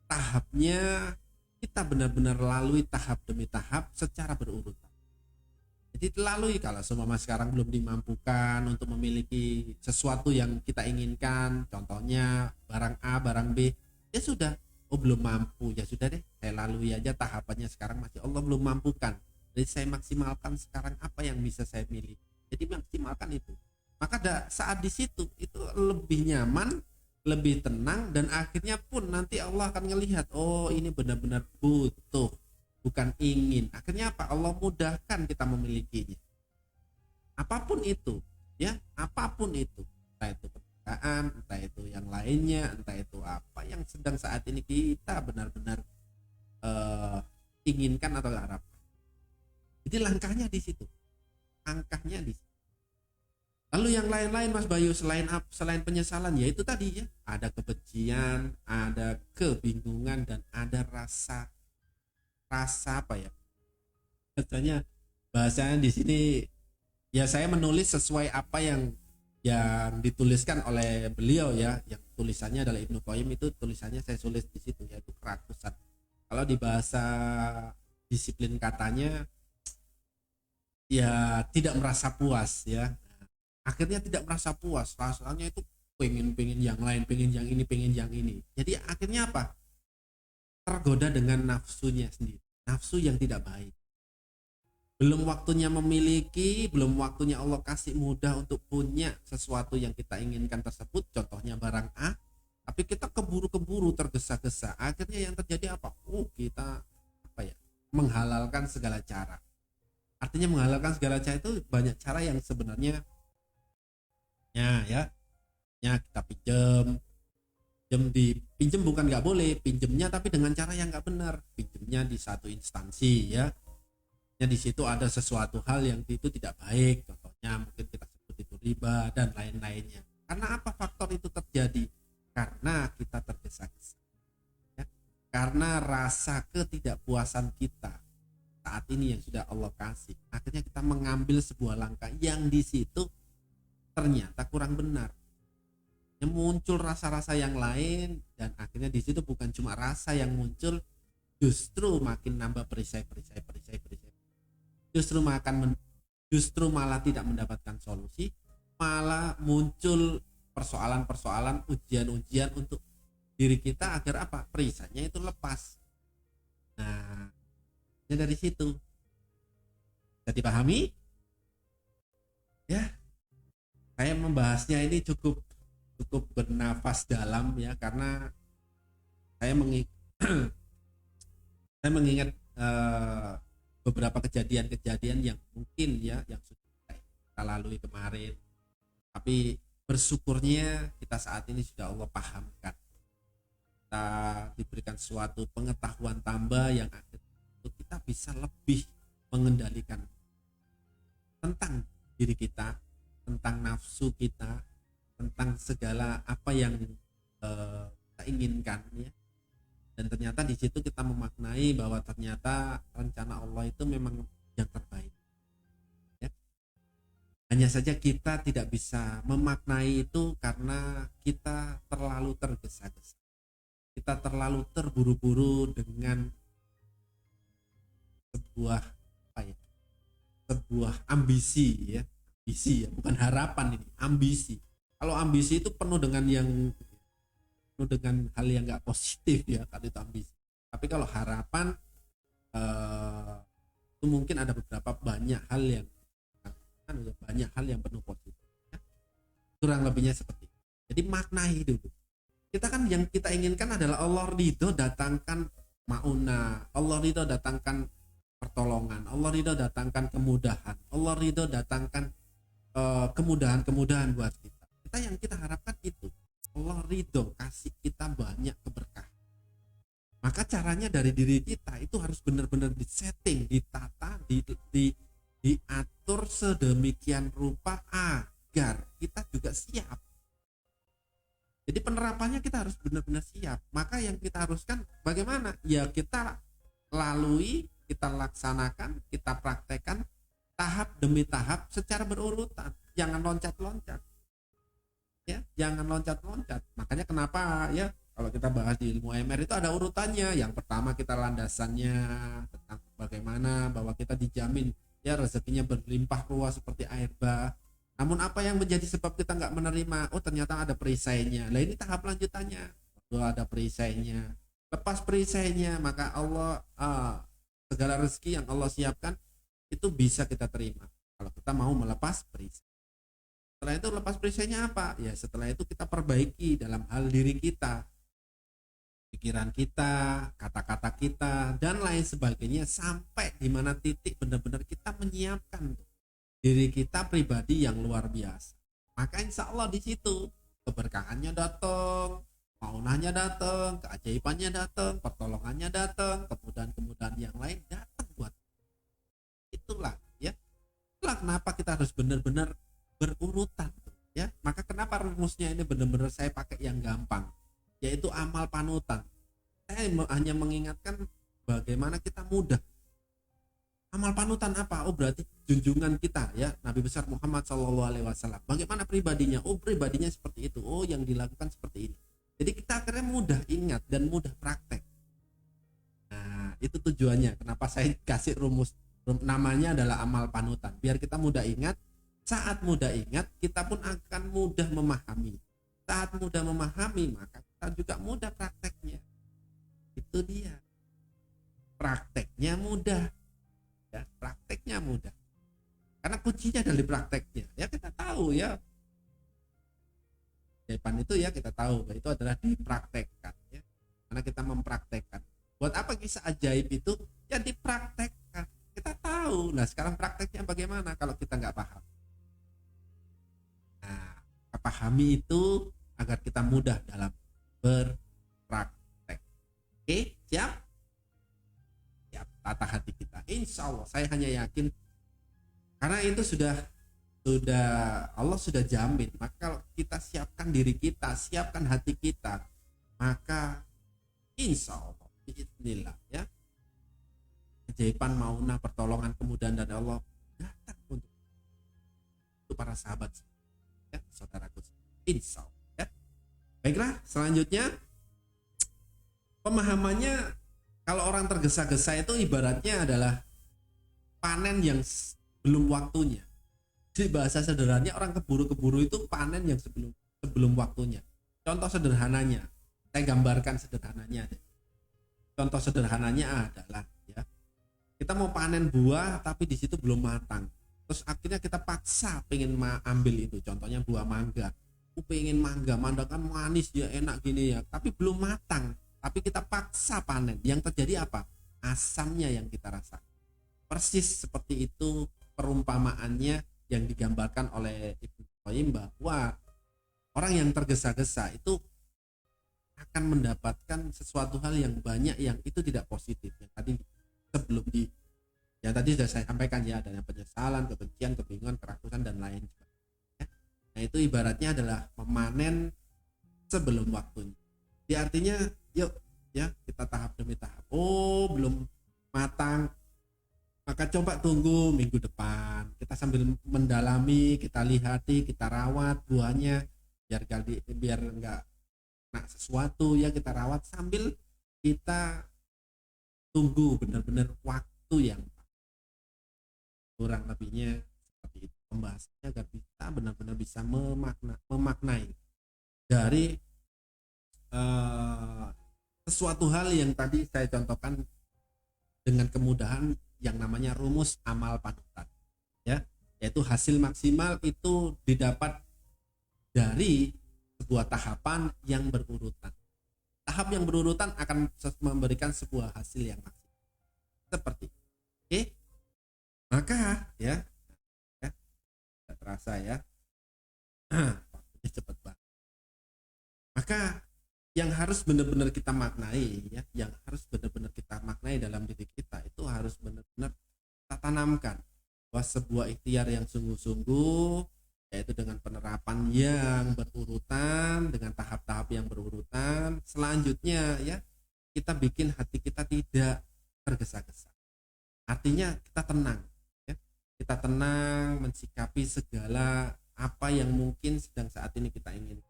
A: tahapnya kita benar-benar lalui tahap demi tahap secara berurutan. Jadi lalui, kalau seumpama sekarang belum dimampukan untuk memiliki sesuatu yang kita inginkan, contohnya barang A, barang B, ya sudah, oh belum mampu, ya sudah deh, saya lalui aja tahapannya. Sekarang masih Allah belum mampukan, jadi saya maksimalkan sekarang apa yang bisa saya miliki. Jadi maksimalkan itu. Maka saat di situ itu lebih nyaman, lebih tenang, dan akhirnya pun nanti Allah akan ngelihat, oh ini benar-benar butuh, bukan ingin. Akhirnya apa? Allah mudahkan kita memilikinya. Apapun itu, ya, apapun itu, entah itu pekerjaan, entah itu yang lainnya, entah itu apa yang sedang saat ini kita benar-benar inginkan atau harapkan. Jadi langkahnya di situ, angkahnya di situ. Lalu yang lain-lain Mas Bayu, selain penyesalan, ya itu tadi ya, ada kebencian, ada kebingungan, dan ada rasa apa ya? Bahasanya di sini ya, saya menulis sesuai apa yang dituliskan oleh beliau ya, yang tulisannya adalah Ibnu Qayyim, itu tulisannya saya tulis di situ, yaitu kerakusan. Kalau di bahasa disiplin katanya ya tidak merasa puas ya. Akhirnya tidak merasa puas, rasanya itu pengen yang lain, pengen yang ini, pengen yang ini. Jadi akhirnya apa? Tergoda dengan nafsunya sendiri, nafsu yang tidak baik. Belum waktunya memiliki, belum waktunya Allah kasih mudah untuk punya sesuatu yang kita inginkan tersebut, contohnya barang A, tapi kita keburu-keburu, tergesa-gesa. Akhirnya yang terjadi apa? Kita apa ya? Menghalalkan segala cara. Artinya menghalalkan segala cara itu banyak cara yang sebenarnya ya kita pinjam bukan nggak boleh, pinjemnya tapi dengan cara yang nggak benar. Pinjemnya di satu instansi ya di situ ada sesuatu hal yang itu tidak baik, contohnya mungkin kita sebut itu riba dan lain-lainnya. Karena apa faktor itu terjadi? Karena kita tergesa-gesa ya, karena rasa ketidakpuasan kita saat ini yang sudah Allah kasih, akhirnya kita mengambil sebuah langkah yang di situ ternyata kurang benar. Yang muncul rasa-rasa yang lain, dan akhirnya di situ bukan cuma rasa yang muncul, justru makin nambah perisai. Justru malah tidak mendapatkan solusi, malah muncul persoalan-persoalan, ujian-ujian untuk diri kita agar apa? Perisainya itu lepas. Nah, dari situ bisa dipahami ya. Saya membahasnya ini cukup bernafas dalam ya, karena saya mengingat beberapa kejadian-kejadian yang mungkin ya yang sudah kita lalui kemarin, tapi bersyukurnya kita saat ini sudah Allah pahamkan, kita diberikan suatu pengetahuan tambah yang akhirnya kita bisa lebih mengendalikan tentang diri kita, tentang nafsu kita, tentang segala apa yang kita inginkan ya. Dan ternyata di situ kita memaknai bahwa ternyata rencana Allah itu memang yang terbaik ya. Hanya saja kita tidak bisa memaknai itu karena kita terlalu tergesa-gesa, kita terlalu terburu-buru dengan sebuah ambisi ya, bukan harapan, ini ambisi. Kalau ambisi itu penuh dengan hal yang nggak positif ya, kalau itu ambisi. Tapi kalau harapan itu mungkin ada banyak hal yang penuh positif ya. Kurang lebihnya seperti itu. Jadi maknai dulu. Kita kan yang kita inginkan adalah Allah ridho datangkan mauna, Allah ridho datangkan pertolongan, Allah ridho datangkan kemudahan, Allah ridho datangkan kemudahan-kemudahan buat kita. Yang kita harapkan itu Allah ridho kasih kita banyak keberkahan. Maka caranya dari diri kita itu harus benar-benar disetting, ditata, diatur sedemikian rupa. agar kita juga siap. Jadi penerapannya kita harus benar-benar siap. Maka yang kita haruskan bagaimana? Ya kita lalui, kita laksanakan, kita praktekkan tahap demi tahap secara berurutan. Jangan loncat-loncat. Ya, jangan loncat-loncat. Makanya kenapa ya kalau kita bahas di ilmu AMR itu ada urutannya. Yang pertama kita landasannya tentang bagaimana bahwa kita dijamin ya rezekinya berlimpah ruah seperti air bah. Namun apa yang menjadi sebab kita nggak menerima? Oh ternyata ada perisainya. Nah ini tahap lanjutannya. Oh, ada perisainya. Lepas perisainya maka Allah segala rezeki yang Allah siapkan itu bisa kita terima. Kalau kita mau melepas perisai. Setelah itu lepas perisainya apa? Ya setelah itu kita perbaiki dalam hal diri kita, pikiran kita, kata-kata kita, dan lain sebagainya sampai di mana titik benar-benar kita menyiapkan diri kita pribadi yang luar biasa. Maka insya Allah di situ keberkahannya datang, maunahnya datang, keajaibannya datang, pertolongannya datang, kemudahan-kemudahan yang lain datang buat itulah ya. Itulah kenapa kita harus benar-benar berurutan ya. Maka kenapa rumusnya ini benar-benar saya pakai yang gampang, yaitu amal panutan. Saya hanya mengingatkan bagaimana kita mudah. Amal panutan apa? Oh berarti junjungan kita ya Nabi besar Muhammad SAW. Bagaimana pribadinya? Oh pribadinya seperti itu. Oh yang dilakukan seperti ini. Jadi kita akhirnya mudah ingat dan mudah praktek. Nah itu tujuannya. Kenapa saya kasih rumus namanya adalah amal panutan. Biar kita mudah ingat. Saat mudah ingat, kita pun akan mudah memahami. Saat mudah memahami, maka kita juga mudah prakteknya. Itu dia. Prakteknya mudah. Ya, prakteknya mudah. Karena kuncinya dari prakteknya. Ya kita tahu ya. Depan itu ya kita tahu itu adalah dipraktekkan. Ya. Karena kita mempraktekkan. Buat apa kisah ajaib itu? Ya dipraktekkan. Kita tahu. Nah sekarang prakteknya bagaimana kalau kita nggak paham? Nah, pahami itu agar kita mudah dalam berpraktek. Oke, siap? Siap, tata hati kita. Insya Allah, saya hanya yakin karena itu sudah Allah sudah jamin. Maka kalau kita siapkan diri kita, siapkan hati kita, maka insya Allah, bismillah ya. Keajaiban, maunah, pertolongan, kemudahan dari Allah datang untuk para sahabat. Ya, saudaraku, insya Allah ya. Baiklah, selanjutnya pemahamannya kalau orang tergesa-gesa itu ibaratnya adalah panen yang belum waktunya. Di bahasa sederhananya orang keburu-keburu itu panen yang sebelum waktunya. Contoh sederhananya, saya gambarkan sederhananya. Contoh sederhananya adalah ya, kita mau panen buah tapi di situ belum matang. Terus akhirnya kita paksa pengen ambil itu, contohnya buah mangga. Pengen mangga kan manis ya enak gini ya, tapi belum matang. Tapi kita paksa panen. Yang terjadi apa? Asamnya yang kita rasakan. Persis seperti itu perumpamaannya yang digambarkan oleh Ibnu Qayyim bahwa orang yang tergesa-gesa itu akan mendapatkan sesuatu hal yang banyak yang itu tidak positif. Yang tadi sebelum ya tadi sudah saya sampaikan ya, adanya penyesalan, kebencian, kebingungan, kerakusan dan lain sebagainya. Nah itu ibaratnya adalah memanen sebelum waktunya. Jadi artinya yuk ya kita tahap demi tahap. Oh belum matang, maka coba tunggu minggu depan. Kita sambil mendalami, kita lihati, kita rawat buahnya biar enggak kena sesuatu ya, kita rawat sambil kita tunggu benar-benar waktu yang kurang lebihnya seperti itu pembahasannya agar kita benar-benar bisa memaknai dari sesuatu hal yang tadi saya contohkan dengan kemudahan yang namanya rumus amal panutan ya, yaitu hasil maksimal itu didapat dari sebuah tahapan yang berurutan. Tahap yang berurutan akan memberikan sebuah hasil yang maksimal seperti itu. Oke. Maka ya tidak terasa ya waktunya cepat banget. Maka yang harus benar-benar kita maknai ya, yang harus benar-benar kita maknai dalam diri kita itu harus benar-benar kita tanamkan bahwa sebuah ikhtiar yang sungguh-sungguh yaitu dengan penerapan yang berurutan, dengan tahap-tahap yang berurutan. Selanjutnya ya, kita bikin hati kita tidak tergesa-gesa. Artinya kita tenang ya. Kita tenang mensikapi segala apa yang mungkin sedang saat ini kita ingin.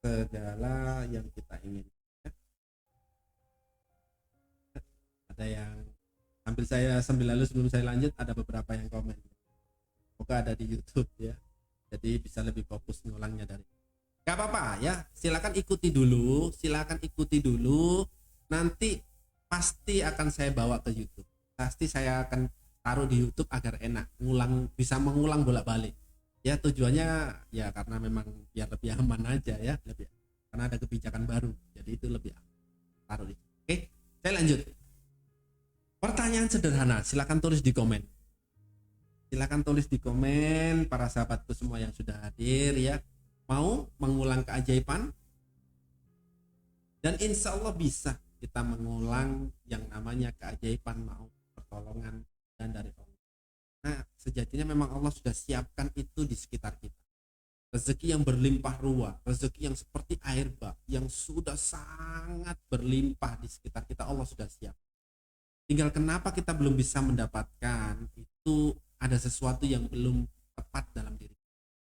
A: Segala yang kita ingin ya. Ada yang sambil lalu sebelum saya lanjut, ada beberapa yang komen. Semoga ada di YouTube ya. Jadi bisa lebih fokus ngulangnya dari. Gak apa-apa ya, silakan ikuti dulu. Nanti pasti akan saya bawa ke YouTube. Pasti saya akan taruh di YouTube agar enak, bisa mengulang bolak-balik. Ya tujuannya ya karena memang biar lebih aman aja ya, karena ada kebijakan baru. Jadi itu lebih aman. Taruh di. Oke, saya lanjut. Pertanyaan sederhana, silakan tulis di komen. Para sahabatku semua yang sudah hadir ya. Mau mengulang keajaiban? Dan insya Allah bisa kita mengulang yang namanya keajaiban, mau pertolongan dan dari Allah. Nah, sejatinya memang Allah sudah siapkan itu di sekitar kita. Rezeki yang berlimpah ruah, rezeki yang seperti air bah, yang sudah sangat berlimpah di sekitar kita, Allah sudah siap. Tinggal kenapa kita belum bisa mendapatkan itu, ada sesuatu yang belum tepat dalam diri,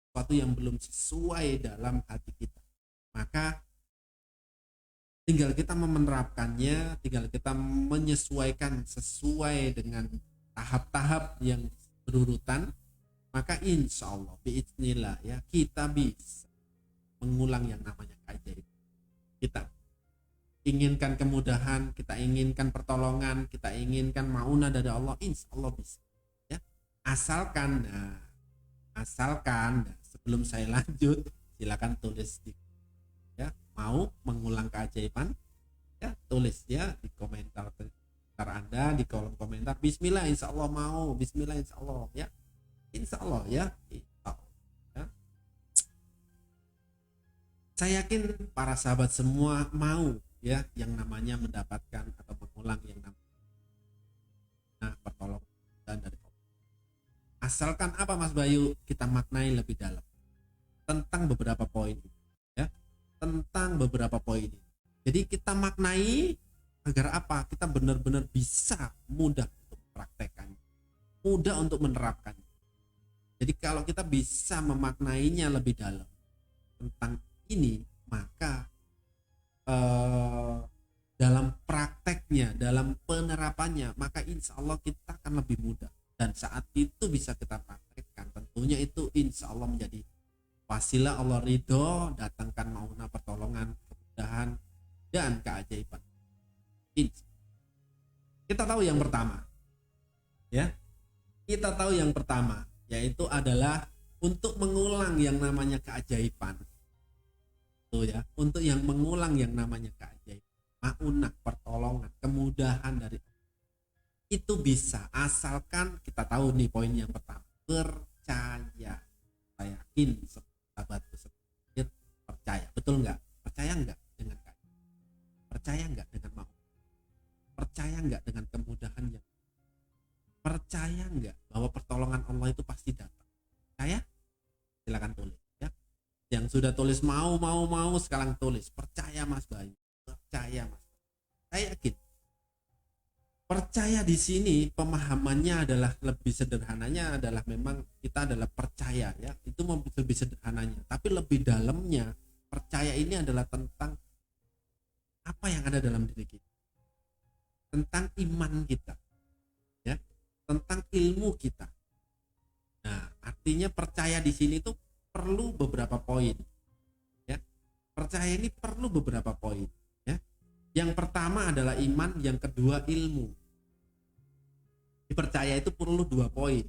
A: sesuatu yang belum sesuai dalam hati kita. Maka tinggal kita menerapkannya, tinggal kita menyesuaikan sesuai dengan tahap-tahap yang berurutan, maka insya Allah biiznillah ya, kita bisa mengulang yang namanya keajaiban. Kita inginkan kemudahan, kita inginkan pertolongan, kita inginkan maunah dari Allah, insya Allah bisa ya. Asalkan sebelum saya lanjut, silakan tulis ya, mau mengulang keajaiban ya, tulis ya di komentar Anda, di kolom komentar. Bismillah insya Allah mau, bismillah insya Allah ya, insya Allah ya, insya Allah ya. Saya yakin para sahabat semua mau ya yang namanya mendapatkan atau mengulang yang namanya pertolongan dari Allah. Asalkan apa Mas Bayu, kita maknai lebih dalam tentang beberapa poin ya, tentang beberapa poin. Jadi kita maknai agar apa? Kita benar-benar bisa mudah untuk mempraktekkannya, mudah untuk menerapkannya. Jadi kalau kita bisa memaknainya lebih dalam tentang ini, maka dalam prakteknya, dalam penerapannya, maka insya Allah kita akan lebih mudah. Dan saat itu bisa kita praktekkan, tentunya itu insya Allah menjadi wasilah Allah ridho, datangkan maunah pertolongan, kemudahan dan keajaiban. Kita tahu yang pertama ya, yaitu adalah untuk mengulang yang namanya keajaiban ya, untuk yang mengulang yang namanya keajaiban, maunah pertolongan, kemudahan dari itu bisa, asalkan kita tahu nih poin yang pertama, percaya. Saya yakin sahabatku percaya, betul nggak? Percaya nggak dengan keajaiban? Percaya nggak dengan mau? Percaya nggak dengan kemudahan yang? Percaya nggak bahwa pertolongan Allah itu pasti datang? Percaya? Silakan tulis ya. Yang sudah tulis mau sekarang tulis percaya Mas Bayu, percaya Mas. Saya yakin. Percaya di sini pemahamannya adalah lebih sederhananya adalah memang kita adalah percaya ya, itu lebih sederhananya, tapi lebih dalamnya percaya ini adalah tentang apa yang ada dalam diri kita, tentang iman kita ya, tentang ilmu kita. Nah, artinya percaya di sini tuh perlu beberapa poin ya. Percaya ini perlu beberapa poin ya. Yang pertama adalah iman, yang kedua ilmu. Percaya itu perlu 2 poin.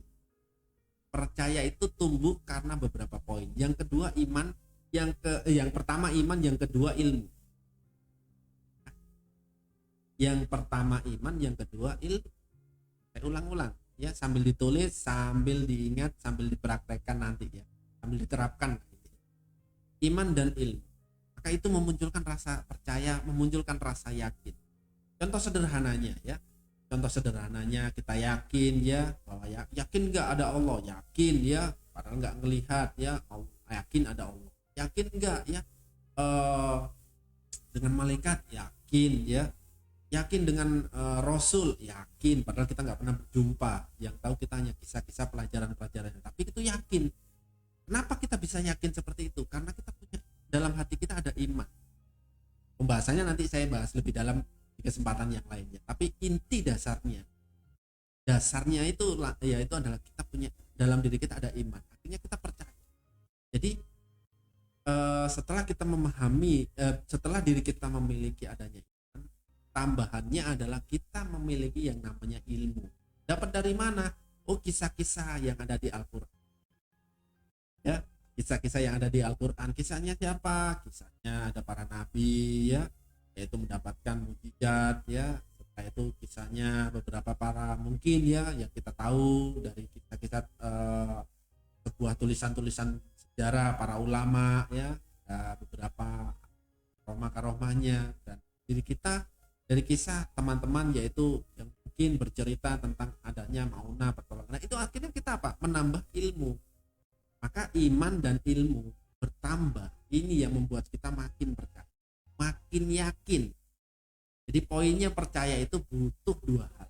A: Percaya itu tumbuh karena beberapa poin. Yang kedua iman, yang pertama iman, yang kedua ilmu. Yang pertama iman, yang kedua ilmu. Saya ulang-ulang ya, sambil ditulis, sambil diingat, sambil dipraktekkan nanti ya, sambil diterapkan. Iman dan ilmu, maka itu memunculkan rasa percaya, memunculkan rasa yakin. Contoh sederhananya kita yakin ya, bahwa yakin nggak ada Allah, yakin ya padahal nggak ngelihat ya, yakin ada Allah, yakin nggak ya eh, dengan malaikat, yakin ya, yakin dengan Rasul, yakin padahal kita nggak pernah berjumpa, yang tahu kita hanya kisah-kisah pelajaran-pelajaran, tapi itu yakin. Kenapa kita bisa yakin seperti itu? Karena kita punya, dalam hati kita ada iman. Pembahasannya nanti saya bahas lebih dalam di kesempatan yang lainnya, tapi inti dasarnya itu ya itu adalah kita punya, dalam diri kita ada iman, akhirnya kita percaya. Jadi setelah kita memahami, setelah diri kita memiliki adanya iman, tambahannya adalah kita memiliki yang namanya ilmu. Dapat dari mana? Oh, kisah-kisah yang ada di Al-Quran ya, kisah-kisah yang ada di Al-Quran. Kisahnya siapa? Kisahnya ada para nabi ya, yaitu mendapatkan mukjizat ya. Setelah itu kisahnya beberapa para, mungkin ya yang kita tahu dari kisah-kisah sebuah tulisan-tulisan sejarah para ulama ya, beberapa karomah-karomahnya, dan diri kita dari kisah teman-teman, yaitu yang mungkin bercerita tentang adanya maunah pertolongan. Nah, itu akhirnya kita apa? Menambah ilmu. Maka iman dan ilmu bertambah, ini yang membuat kita makin percaya, makin yakin. Jadi poinnya, percaya itu butuh dua hal,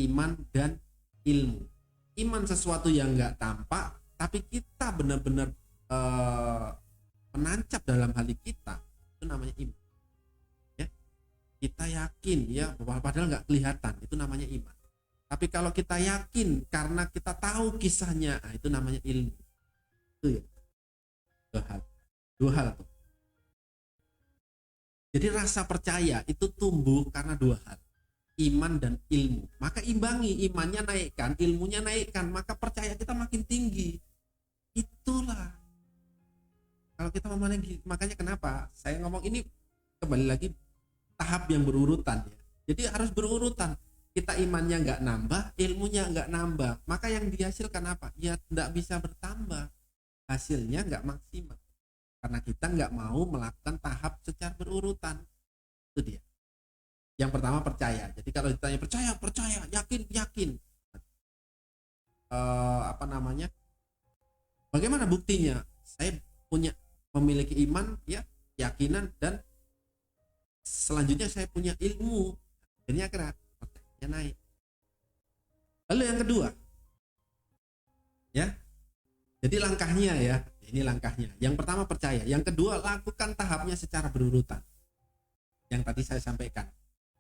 A: iman dan ilmu. Iman sesuatu yang nggak tampak, tapi kita benar-benar menancap dalam hati kita, itu namanya iman ya. Kita yakin ya, padahal nggak kelihatan, itu namanya iman. Tapi kalau kita yakin karena kita tahu kisahnya, nah, itu namanya ilmu. Itu ya, dua hal tuh. Jadi rasa percaya itu tumbuh karena dua hal, iman dan ilmu. Maka imbangi, imannya naikkan, ilmunya naikkan, maka percaya kita makin tinggi. Itulah kalau kita memanagi. Makanya kenapa saya ngomong ini, kembali lagi tahap yang berurutan ya. Jadi harus berurutan. Kita imannya nggak nambah, ilmunya nggak nambah, maka yang dihasilkan apa? Ya nggak bisa bertambah, hasilnya nggak maksimal, karena kita nggak mau melakukan tahap secara berurutan. Itu dia. Yang pertama percaya. Jadi kalau ditanya percaya, yakin. Apa namanya? Bagaimana buktinya? Saya memiliki iman, ya, keyakinan, dan selanjutnya saya punya ilmu. Akhirnya percaya naik. Lalu yang kedua, ya. Jadi langkahnya ya, ini langkahnya. Yang pertama percaya, yang kedua lakukan tahapnya secara berurutan. Yang tadi saya sampaikan,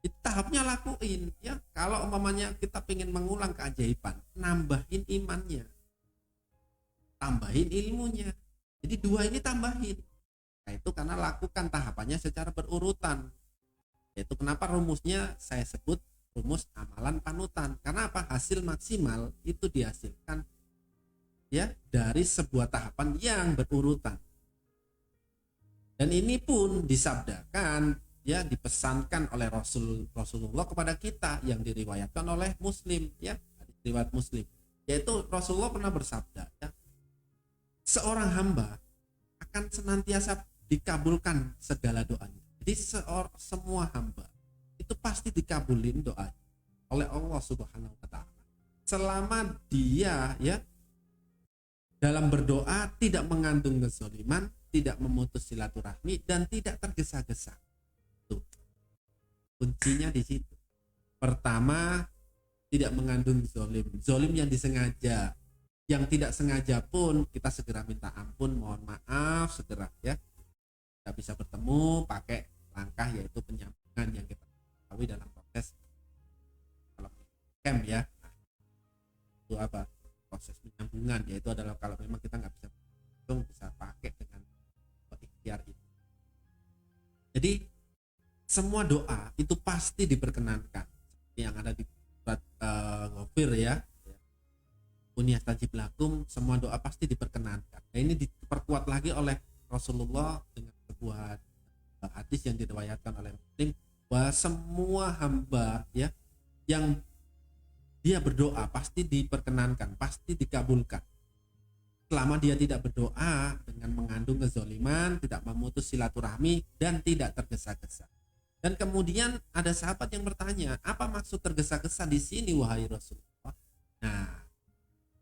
A: itu tahapnya lakuin ya. Kalau umpamanya kita pengen mengulang keajaiban, nambahin imannya, tambahin ilmunya. Jadi dua ini tambahin. Nah, itu karena lakukan tahapannya secara berurutan. Itu kenapa rumusnya saya sebut rumus amalan panutan. Karena apa? Hasil maksimal itu dihasilkan ya dari sebuah tahapan yang berurutan. Dan ini pun disabdakan ya, dipesankan oleh Rasulullah kepada kita, yang diriwayatkan oleh Muslim ya, riwayat Muslim, yaitu Rasulullah pernah bersabda ya, seorang hamba akan senantiasa dikabulkan segala doanya. Jadi semua hamba itu pasti dikabulin doa oleh Allah Subhanahu wa taala, selama dia ya dalam berdoa tidak mengandung kezaliman, tidak memutus silaturahmi, dan tidak tergesa-gesa. Tuh, kuncinya di situ. Pertama, tidak mengandung zolim yang disengaja. Yang tidak sengaja pun kita segera minta ampun, mohon maaf segera ya. Kita bisa bertemu pakai langkah, yaitu penyambungan yang kita ketahui dalam proses kalau camp ya. Nah, itu apa? Proses penyambungan, yaitu adalah kalau memang kita nggak bisa langsung, bisa pakai dengan ikhtiar itu. Jadi semua doa itu pasti diperkenankan, yang ada di surat Ghafir ya, Uniastajib lakum, semua doa pasti diperkenankan. Nah, ini diperkuat lagi oleh Rasulullah dengan sebuah hadis yang diriwayatkan oleh Muslim, bahwa semua hamba ya yang dia berdoa pasti diperkenankan, pasti dikabulkan, selama dia tidak berdoa dengan mengandung kezaliman, tidak memutus silaturahmi, dan tidak tergesa-gesa. Dan kemudian ada sahabat yang bertanya, apa maksud tergesa-gesa di sini wahai Rasulullah? Nah,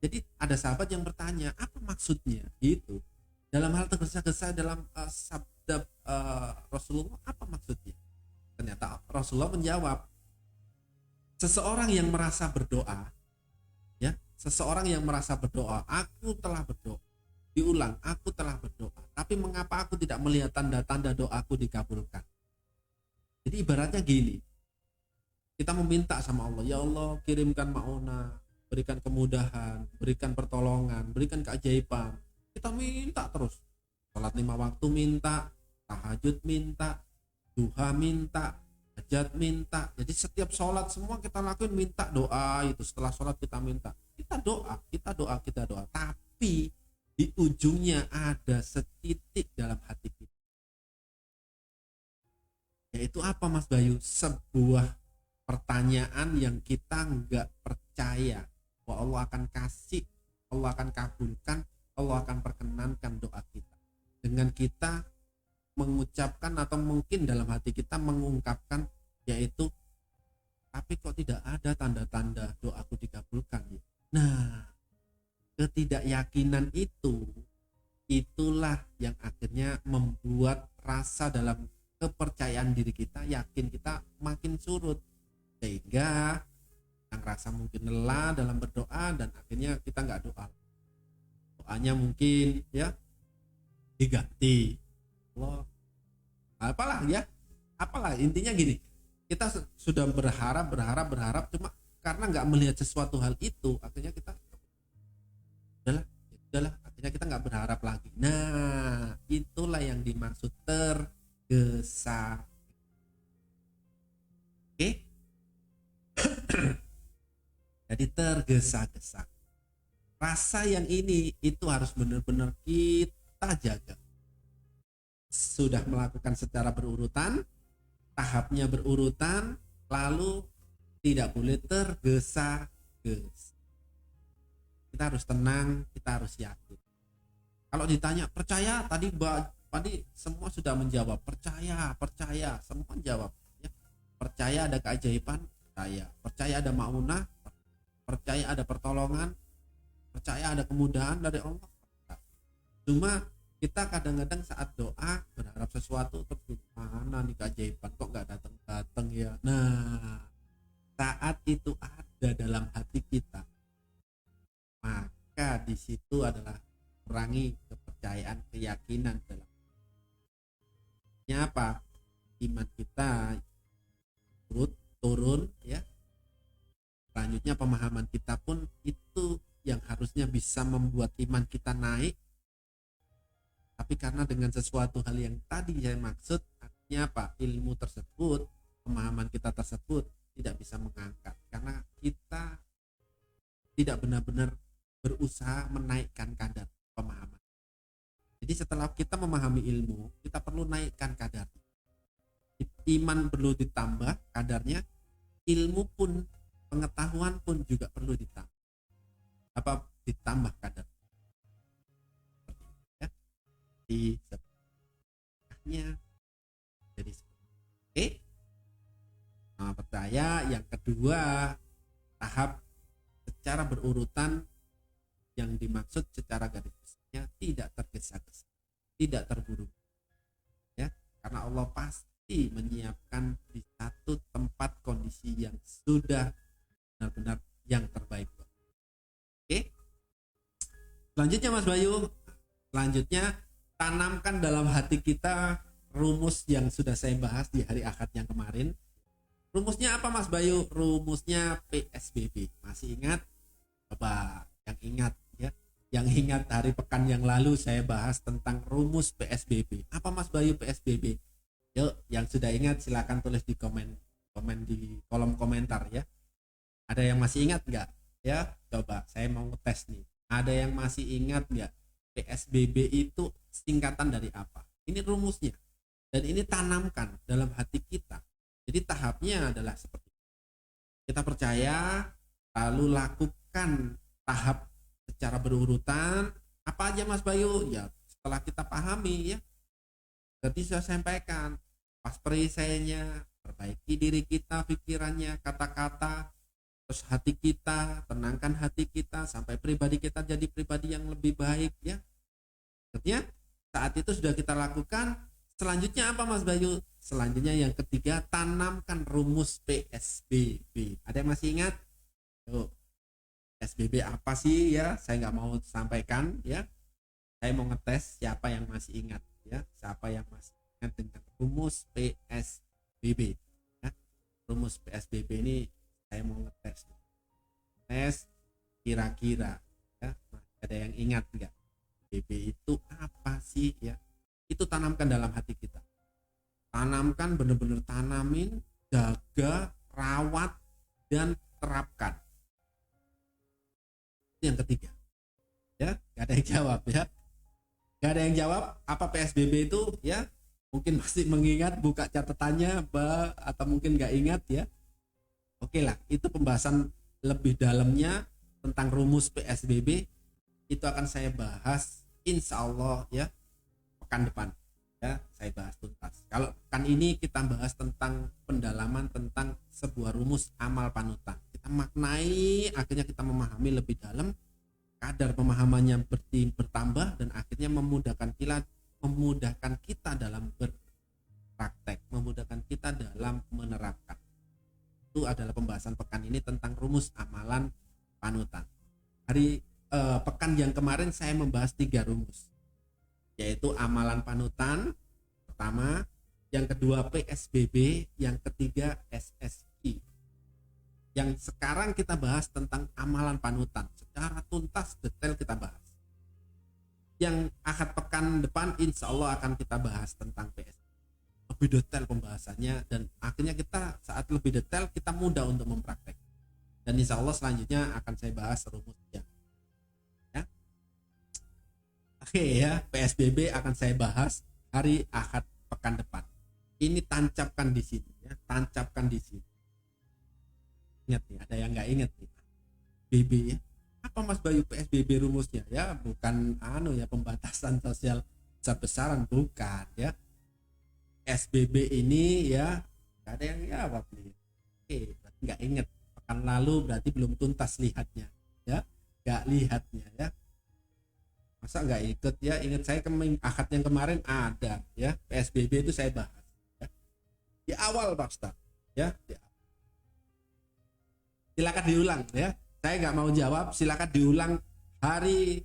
A: Jadi ada sahabat yang bertanya, apa maksudnya? Gitu. Dalam hal tergesa-gesa dalam sabda Rasulullah, apa maksudnya? Ternyata Rasulullah menjawab, seseorang yang merasa berdoa, ya, seseorang yang merasa berdoa, aku telah berdoa. Diulang, aku telah berdoa. Tapi mengapa aku tidak melihat tanda-tanda doaku dikabulkan? Jadi ibaratnya gini, kita meminta sama Allah, ya Allah kirimkan mauna, berikan kemudahan, berikan pertolongan, berikan keajaiban. Kita minta terus. Salat 5 waktu minta, tahajud minta, duha minta, hajat minta. Jadi setiap sholat semua kita lakuin minta doa itu. Setelah sholat kita minta, kita doa, kita doa, kita doa. Tapi di ujungnya ada setitik dalam hati kita. Yaitu apa Mas Bayu? Sebuah pertanyaan yang kita nggak percaya bahwa Allah akan kasih, Allah akan kabulkan, Allah akan perkenankan doa kita. Dengan kita mengucapkan atau mungkin dalam hati kita mengungkapkan, yaitu tapi kok tidak ada tanda-tanda doaku dikabulkan ya. Nah, ketidakyakinan itulah yang akhirnya membuat rasa dalam kepercayaan diri kita, yakin kita makin surut, sehingga yang rasa mungkin lelah dalam berdoa dan akhirnya kita nggak doanya mungkin ya diganti Allah, apalah intinya gini, kita sudah berharap cuma karena nggak melihat sesuatu hal itu, akhirnya kita udahlah akhirnya kita nggak berharap lagi. Nah, itulah yang dimaksud tergesa. Oke. Jadi tergesa-gesa. Rasa yang ini itu harus benar-benar kita jaga. Sudah melakukan secara berurutan, tahapnya berurutan, lalu tidak boleh tergesa-gesa. Kita harus tenang, kita harus yakin. Kalau ditanya percaya, tadi semua sudah menjawab percaya, semua jawab ya. Percaya ada keajaiban, percaya ada maunah, percaya ada pertolongan, percaya ada kemudahan dari Allah. Cuma kita kadang-kadang saat doa berharap sesuatu, terus mana nih keajaiban kok nggak datang ya. Nah, saat itu ada dalam hati kita, maka di situ adalah kurangi kepercayaan, keyakinan dalam apa, iman kita turun ya. Selanjutnya pemahaman kita pun itu yang harusnya bisa membuat iman kita naik, tapi karena dengan sesuatu hal yang tadi saya maksud, artinya apa, ilmu tersebut, pemahaman kita tersebut tidak bisa mengangkat karena kita tidak benar-benar berusaha menaikkan kadar pemahaman. Jadi setelah kita memahami ilmu, kita perlu naikkan kadar. Iman perlu ditambah kadarnya, ilmu pun, pengetahuan pun juga perlu ditambah kadar. Ya. Di sebelahnya jadi oke. Nah, percaya yang kedua, tahap secara berurutan yang dimaksud secara garis besarnya tidak tergesa-gesa, tidak terburu, ya, karena Allah pasti menyiapkan di satu tempat kondisi yang sudah benar-benar yang terbaik. Oke, selanjutnya Mas Bayu, selanjutnya tanamkan dalam hati kita rumus yang sudah saya bahas di hari Ahad yang kemarin. Rumusnya apa Mas Bayu? Rumusnya PSBB. Masih ingat? Coba yang ingat ya. Yang ingat hari pekan yang lalu saya bahas tentang rumus PSBB. Apa Mas Bayu PSBB? Yuk, yang sudah ingat silakan tulis di komen di kolom komentar ya. Ada yang masih ingat nggak? Ya, coba saya mau tes nih. Ada yang masih ingat nggak? PSBB itu singkatan dari apa? Ini rumusnya. Dan ini tanamkan dalam hati kita. Jadi tahapnya adalah seperti itu. Kita percaya, lalu lakukan tahap secara berurutan. Apa aja Mas Bayu? Ya setelah kita pahami ya, tadi saya sampaikan, pas perisainya, perbaiki diri kita, pikirannya, kata-kata, terus hati kita, tenangkan hati kita sampai pribadi kita jadi pribadi yang lebih baik ya. Artinya saat itu sudah kita lakukan. Selanjutnya apa Mas Bayu? Selanjutnya yang ketiga, tanamkan rumus PSBB. Ada yang masih ingat? Yuk, PSBB apa sih ya? Saya nggak mau sampaikan ya. Saya mau ngetes siapa yang masih ingat ya. Siapa yang masih ingat dengan rumus PSBB ya. Rumus PSBB ini saya mau ngetes. Tes kira-kira ya. Ada yang ingat nggak? PSBB itu apa sih ya? Itu tanamkan dalam hati kita. Tanamkan, benar-benar tanamin, jaga, rawat, dan terapkan. Itu yang ketiga. Ya, gak ada yang jawab ya. Gak ada yang jawab apa PSBB itu ya. Mungkin masih mengingat, buka catatannya, atau mungkin gak ingat ya. Oke lah, itu pembahasan lebih dalamnya tentang rumus PSBB. Itu akan saya bahas insya Allah ya pekan depan ya, saya bahas tuntas. Kalau pekan ini kita bahas tentang pendalaman tentang sebuah rumus amal panutan. Kita maknai, akhirnya kita memahami lebih dalam, kadar pemahamannya bertambah dan akhirnya memudahkan kita dalam berpraktek, memudahkan kita dalam menerapkan. Itu adalah pembahasan pekan ini tentang rumus amalan panutan. Pekan yang kemarin saya membahas 3 rumus, yaitu amalan panutan pertama, yang kedua PSBB, yang ketiga SSI. Yang sekarang kita bahas tentang amalan panutan secara tuntas, detail kita bahas. Yang Ahad pekan depan insya Allah akan kita bahas tentang PSBB lebih detail pembahasannya, dan akhirnya kita saat lebih detail kita mudah untuk mempraktek. Dan insya Allah selanjutnya akan saya bahas rumusnya. Oke ya, PSBB akan saya bahas hari Ahad pekan depan. Ini tancapkan di sini ya, tancapkan di sini. Ingat nih, ada yang nggak ingat nih. BB ya. Apa Mas Bayu PSBB rumusnya? Ya, bukan ya pembatasan sosial besar-besaran, bukan ya. SBB ini ya nggak ada yang jawab nih. Oke, berarti nggak ingat. Pekan lalu berarti belum tuntas lihatnya ya. Nggak lihatnya ya. Masa nggak ikut ya? Ingat saya Ahad yang kemarin ada ya, PSBB itu saya bahas ya. Di awal Pak Ustaz ya, silakan diulang ya, saya nggak mau jawab, silakan diulang hari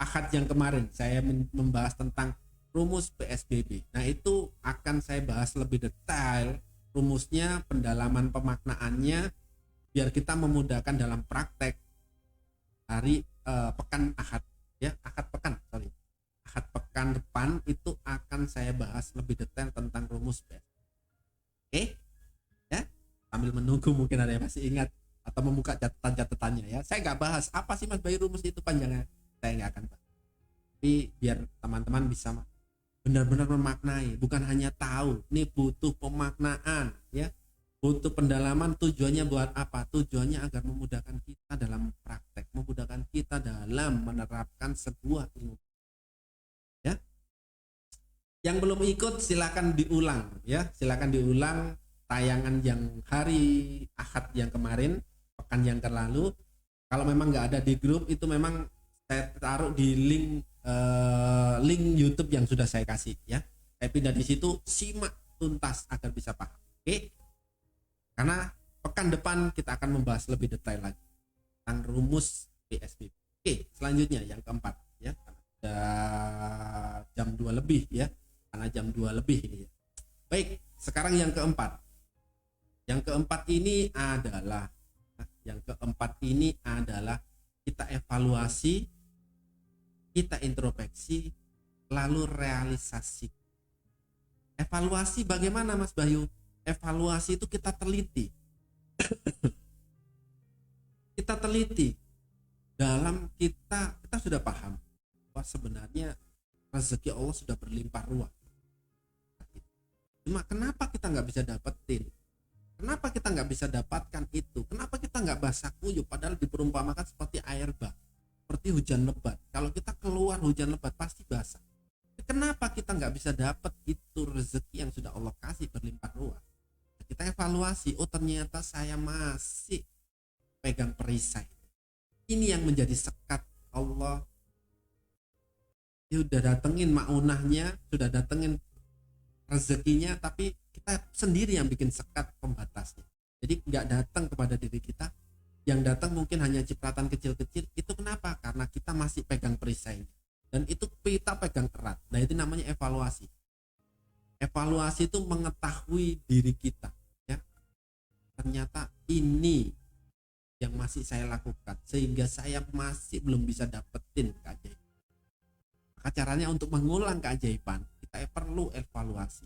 A: Ahad yang kemarin saya membahas tentang rumus PSBB. Nah itu akan saya bahas lebih detail rumusnya, pendalaman pemaknaannya, biar kita memudahkan dalam praktek hari pekan Ahad ya, Ahad pekan depan itu akan saya bahas lebih detail tentang rumus PSBB. Oke ya, sambil menunggu mungkin ada yang masih ingat atau membuka catatan-catatannya ya. Saya nggak bahas apa sih Mas Bayu rumus itu panjangnya, saya nggak akan bahas, tapi biar teman-teman bisa benar-benar memaknai, bukan hanya tahu. Ini butuh pemaknaan ya, butuh pendalaman. Tujuannya buat apa? Tujuannya agar memudahkan kita dalam praktek, memudahkan kita dalam menerapkan sebuah ilmu ya. Yang belum ikut silakan diulang ya, silakan diulang tayangan yang hari Ahad yang kemarin, pekan yang lalu. Kalau memang nggak ada di grup itu, memang saya taruh di link YouTube yang sudah saya kasih ya. Saya pindah di situ, simak tuntas agar bisa paham. Oke. Karena pekan depan kita akan membahas lebih detail lagi tentang rumus PSBB. Oke, selanjutnya yang keempat ya. Ada jam 2 lebih ya. Karena jam 2 lebih ini ya. Baik, sekarang yang keempat. Yang keempat ini adalah kita evaluasi, kita introspeksi, lalu realisasi. Evaluasi bagaimana Mas Bayu? Evaluasi itu kita teliti. Kita teliti dalam kita sudah paham bahwa sebenarnya rezeki Allah sudah berlimpah ruah. Cuma kenapa kita nggak bisa dapetin? Kenapa kita nggak bisa dapatkan itu? Kenapa kita nggak basah kuyup? Padahal diperumpamakan seperti air bah, seperti hujan lebat. Kalau kita keluar hujan lebat pasti basah. Kenapa kita nggak bisa dapat itu rezeki yang sudah Allah kasih berlimpah ruah? Kita evaluasi, oh ternyata saya masih pegang perisai. Ini yang menjadi sekat Allah. Dia udah datengin maunahnya, sudah datengin rezekinya, tapi kita sendiri yang bikin sekat pembatasnya. Jadi nggak datang kepada diri kita, yang datang mungkin hanya cipratan kecil-kecil. Itu kenapa? Karena kita masih pegang perisai, dan itu kita pegang erat. Nah, itu namanya evaluasi. Evaluasi itu mengetahui diri kita, ya. Ternyata ini yang masih saya lakukan, sehingga saya masih belum bisa dapetin keajaiban. Maka caranya untuk mengulang keajaiban, kita perlu evaluasi.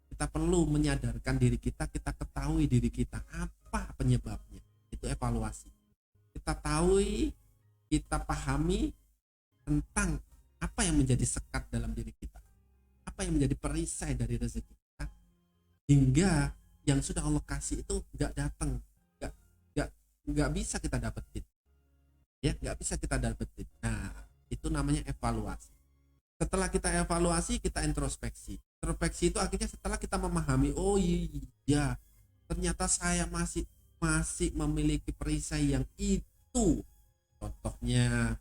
A: Kita perlu menyadarkan diri kita, kita ketahui diri kita apa penyebabnya. Itu evaluasi. Kita tahu, kita pahami tentang apa yang menjadi sekat dalam diri kita, apa yang menjadi perisai dari rezeki kita, hingga yang sudah Allah kasih itu nggak datang, nggak bisa kita dapetin, ya, nggak bisa kita dapetin. Nah, itu namanya evaluasi. Setelah kita evaluasi, kita introspeksi. Introspeksi itu akhirnya setelah kita memahami, oh iya, ternyata saya masih memiliki perisai yang itu. Contohnya,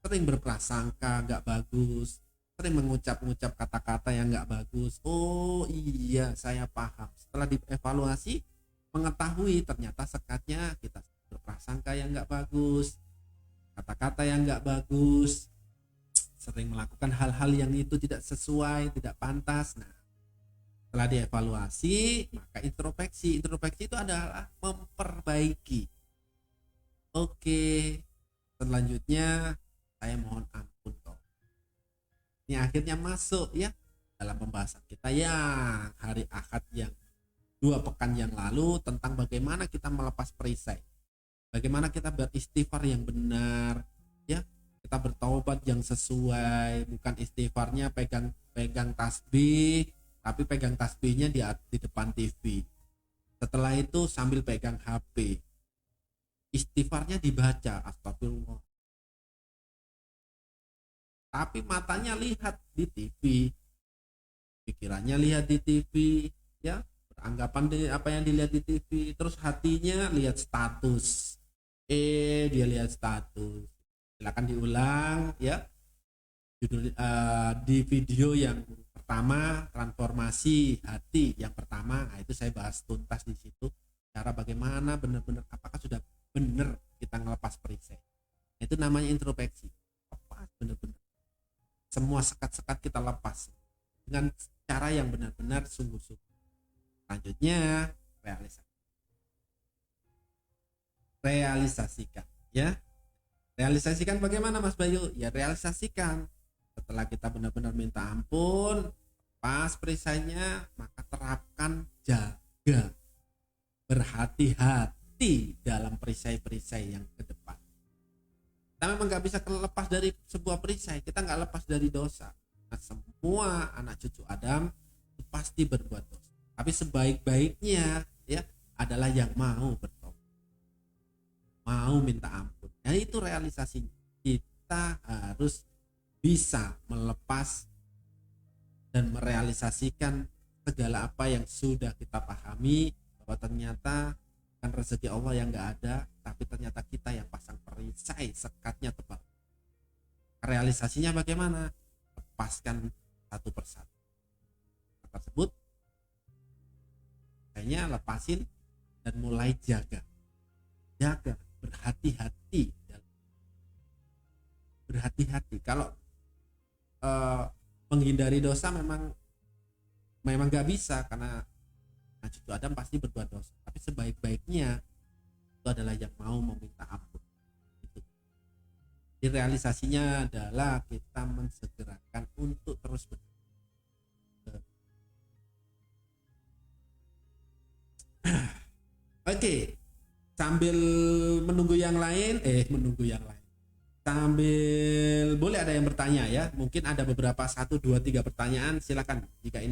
A: sering berprasangka nggak bagus, sering mengucap kata-kata yang nggak bagus. Oh iya, saya paham. Setelah dievaluasi, mengetahui ternyata sekatnya kita berprasangka yang nggak bagus, kata-kata yang nggak bagus, sering melakukan hal-hal yang itu tidak sesuai, tidak pantas. Nah, setelah dievaluasi, maka introspeksi. Introspeksi itu adalah memperbaiki. Oke, selanjutnya saya mohon ampun toh. Ini akhirnya masuk ya dalam pembahasan kita yang hari Ahad yang 2 pekan yang lalu tentang bagaimana kita melepas perisai. Bagaimana kita beristighfar yang benar, ya. Kita bertaubat yang sesuai, bukan istighfarnya pegang tasbih, tapi pegang tasbihnya di depan TV. Setelah itu sambil pegang HP. Istighfarnya dibaca, astagfirullah. Tapi matanya lihat di TV, pikirannya lihat di TV, ya, beranggapan apa yang dilihat di TV, terus hatinya lihat status. Dia lihat status. Silakan diulang ya, judul di video yang pertama, transformasi hati yang pertama. Nah, itu saya bahas tuntas di situ, cara bagaimana benar-benar apakah sudah benar kita ngelepas perisai. Itu namanya introspeksi. Lepas benar-benar semua sekat-sekat kita lepas dengan cara yang benar-benar sungguh-sungguh. Selanjutnya realisasikan ya. Realisasikan bagaimana Mas Bayu? Ya realisasikan. Setelah kita benar-benar minta ampun, pas perisainya, maka terapkan, jaga, berhati-hati dalam perisai-perisai yang ke depan. Kita memang gak bisa lepas dari sebuah perisai, kita gak lepas dari dosa. Nah, semua anak cucu Adam pasti berbuat dosa. Tapi sebaik-baiknya ya adalah yang mau bertobat, mau minta ampun. Dan itu realisasinya. Kita harus bisa melepas dan merealisasikan segala apa yang sudah kita pahami, bahwa ternyata kan rezeki Allah yang gak ada, tapi ternyata kita yang pasang perisai, sekatnya tebal. Realisasinya bagaimana? Lepaskan satu persatu tersebut, kayaknya lepasin dan mulai jaga, berhati-hati. Kalau menghindari dosa memang gak bisa, karena cucu Adam pasti berbuat dosa. Tapi sebaik-baiknya itu adalah yang mau meminta ampun. Itu. Jadi realisasinya adalah kita mensegerakan untuk terus Oke, sambil menunggu yang lain, sambil boleh ada yang bertanya ya. Mungkin ada beberapa 1, 2, 3 pertanyaan. Silakan jika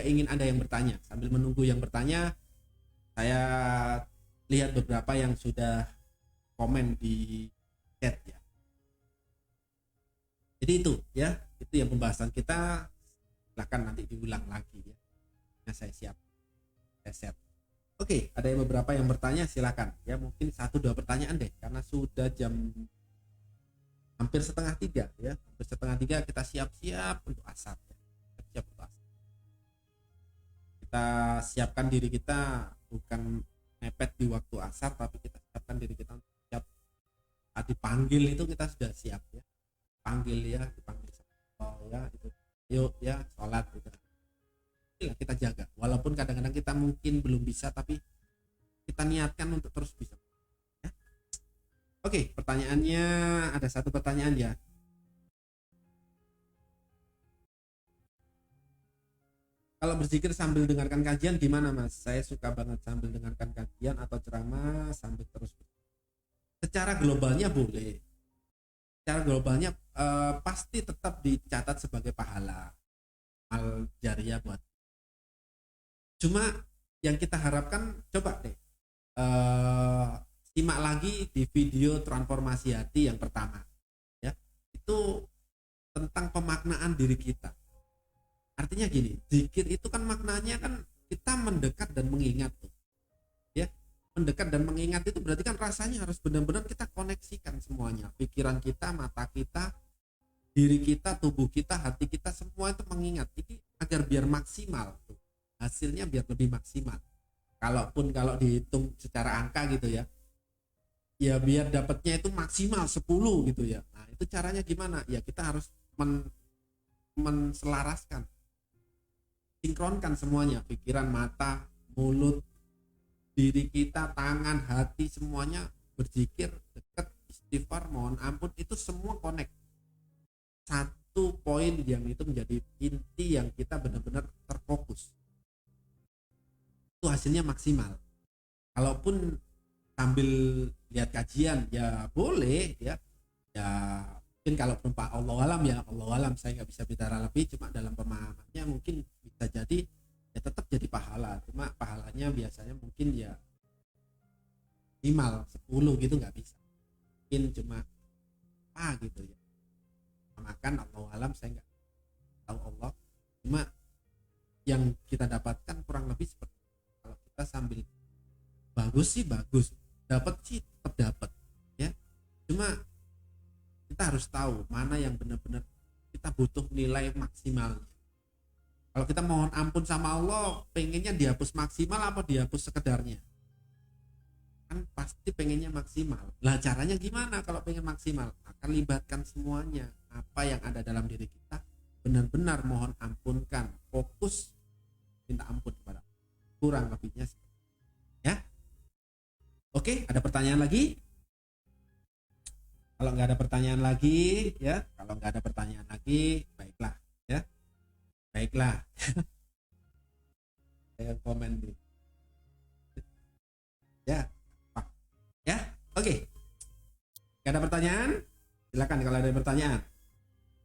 A: ingin ada yang bertanya. Sambil menunggu yang bertanya, saya lihat beberapa yang sudah komen di chat ya. Jadi itu ya, itu yang pembahasan kita. Silakan nanti diulang lagi ya. Nah, saya siap. Oke, ada yang beberapa yang bertanya, silakan. Ya mungkin 1-2 pertanyaan deh, karena sudah jam hampir setengah 3 ya. Hampir setengah 3 kita siap-siap untuk asar. Ya. Siap-siap untuk asar. Kita siapkan diri kita bukan mepet di waktu asar, tapi kita siapkan diri kita untuk siap. Dipanggil itu kita sudah siap ya. Panggil ya, dipanggil. Oh ya, itu. Yuk ya, sholat gitu. Kita jaga. Walaupun kadang-kadang kita mungkin belum bisa, tapi kita niatkan untuk terus bisa. Ya. Oke, pertanyaannya ada 1 pertanyaan ya. Kalau berzikir sambil dengarkan kajian gimana Mas? Saya suka banget sambil dengarkan kajian atau ceramah sambil terus. Secara globalnya boleh. Secara globalnya pasti tetap dicatat sebagai pahala. Al jariyah buat. Cuma yang kita harapkan coba deh simak lagi di video transformasi hati yang pertama ya, itu tentang pemaknaan diri kita. Artinya gini, zikir itu kan maknanya kan kita mendekat dan mengingat tuh ya. Mendekat dan mengingat itu berarti kan rasanya harus benar-benar kita koneksikan semuanya, pikiran kita, mata kita, diri kita, tubuh kita, hati kita, semua itu mengingat ini agar biar maksimal tuh. Hasilnya biar lebih maksimal. Kalaupun kalau dihitung secara angka gitu ya, ya biar dapatnya itu maksimal 10 gitu ya. Nah itu caranya gimana? Ya kita harus menselaraskan, sinkronkan semuanya, pikiran, mata, mulut, diri kita, tangan, hati, semuanya berzikir, dekat, istighfar, mohon ampun, itu semua connect. Satu poin yang itu menjadi inti yang kita benar-benar terfokus. Itu hasilnya maksimal. Kalaupun sambil lihat kajian ya boleh ya. Ya mungkin kalau penumpang Allah alam ya, Allah alam, saya nggak bisa bicara lebih, cuma dalam pemahamannya mungkin bisa jadi ya tetap jadi pahala, cuma pahalanya biasanya mungkin ya minimal 10 gitu, nggak bisa, mungkin cuma gitu ya, makan Allah alam, saya nggak tahu Allah, cuma yang kita dapatkan kurang lebih seperti kalau kita sambil bagus sih bagus, dapat sih tetap dapat ya, cuma kita harus tahu mana yang benar-benar kita butuh nilai maksimalnya. Kalau kita mohon ampun sama Allah, pengennya dihapus maksimal apa dihapus sekedarnya? Kan pasti pengennya maksimal. Lah caranya gimana kalau pengen maksimal? Akan libatkan semuanya. Apa yang ada dalam diri kita, benar-benar mohon ampunkan. Fokus minta ampun kepada Allah. Kurang lebihnya. Ya. Oke, ada pertanyaan lagi? Kalau nggak ada pertanyaan lagi, ya. Kalau nggak ada pertanyaan lagi, baiklah, ya. Baiklah. Saya komen dulu. Ya, Pak. Ya, oke. Nggak ada pertanyaan? Silakan kalau ada pertanyaan.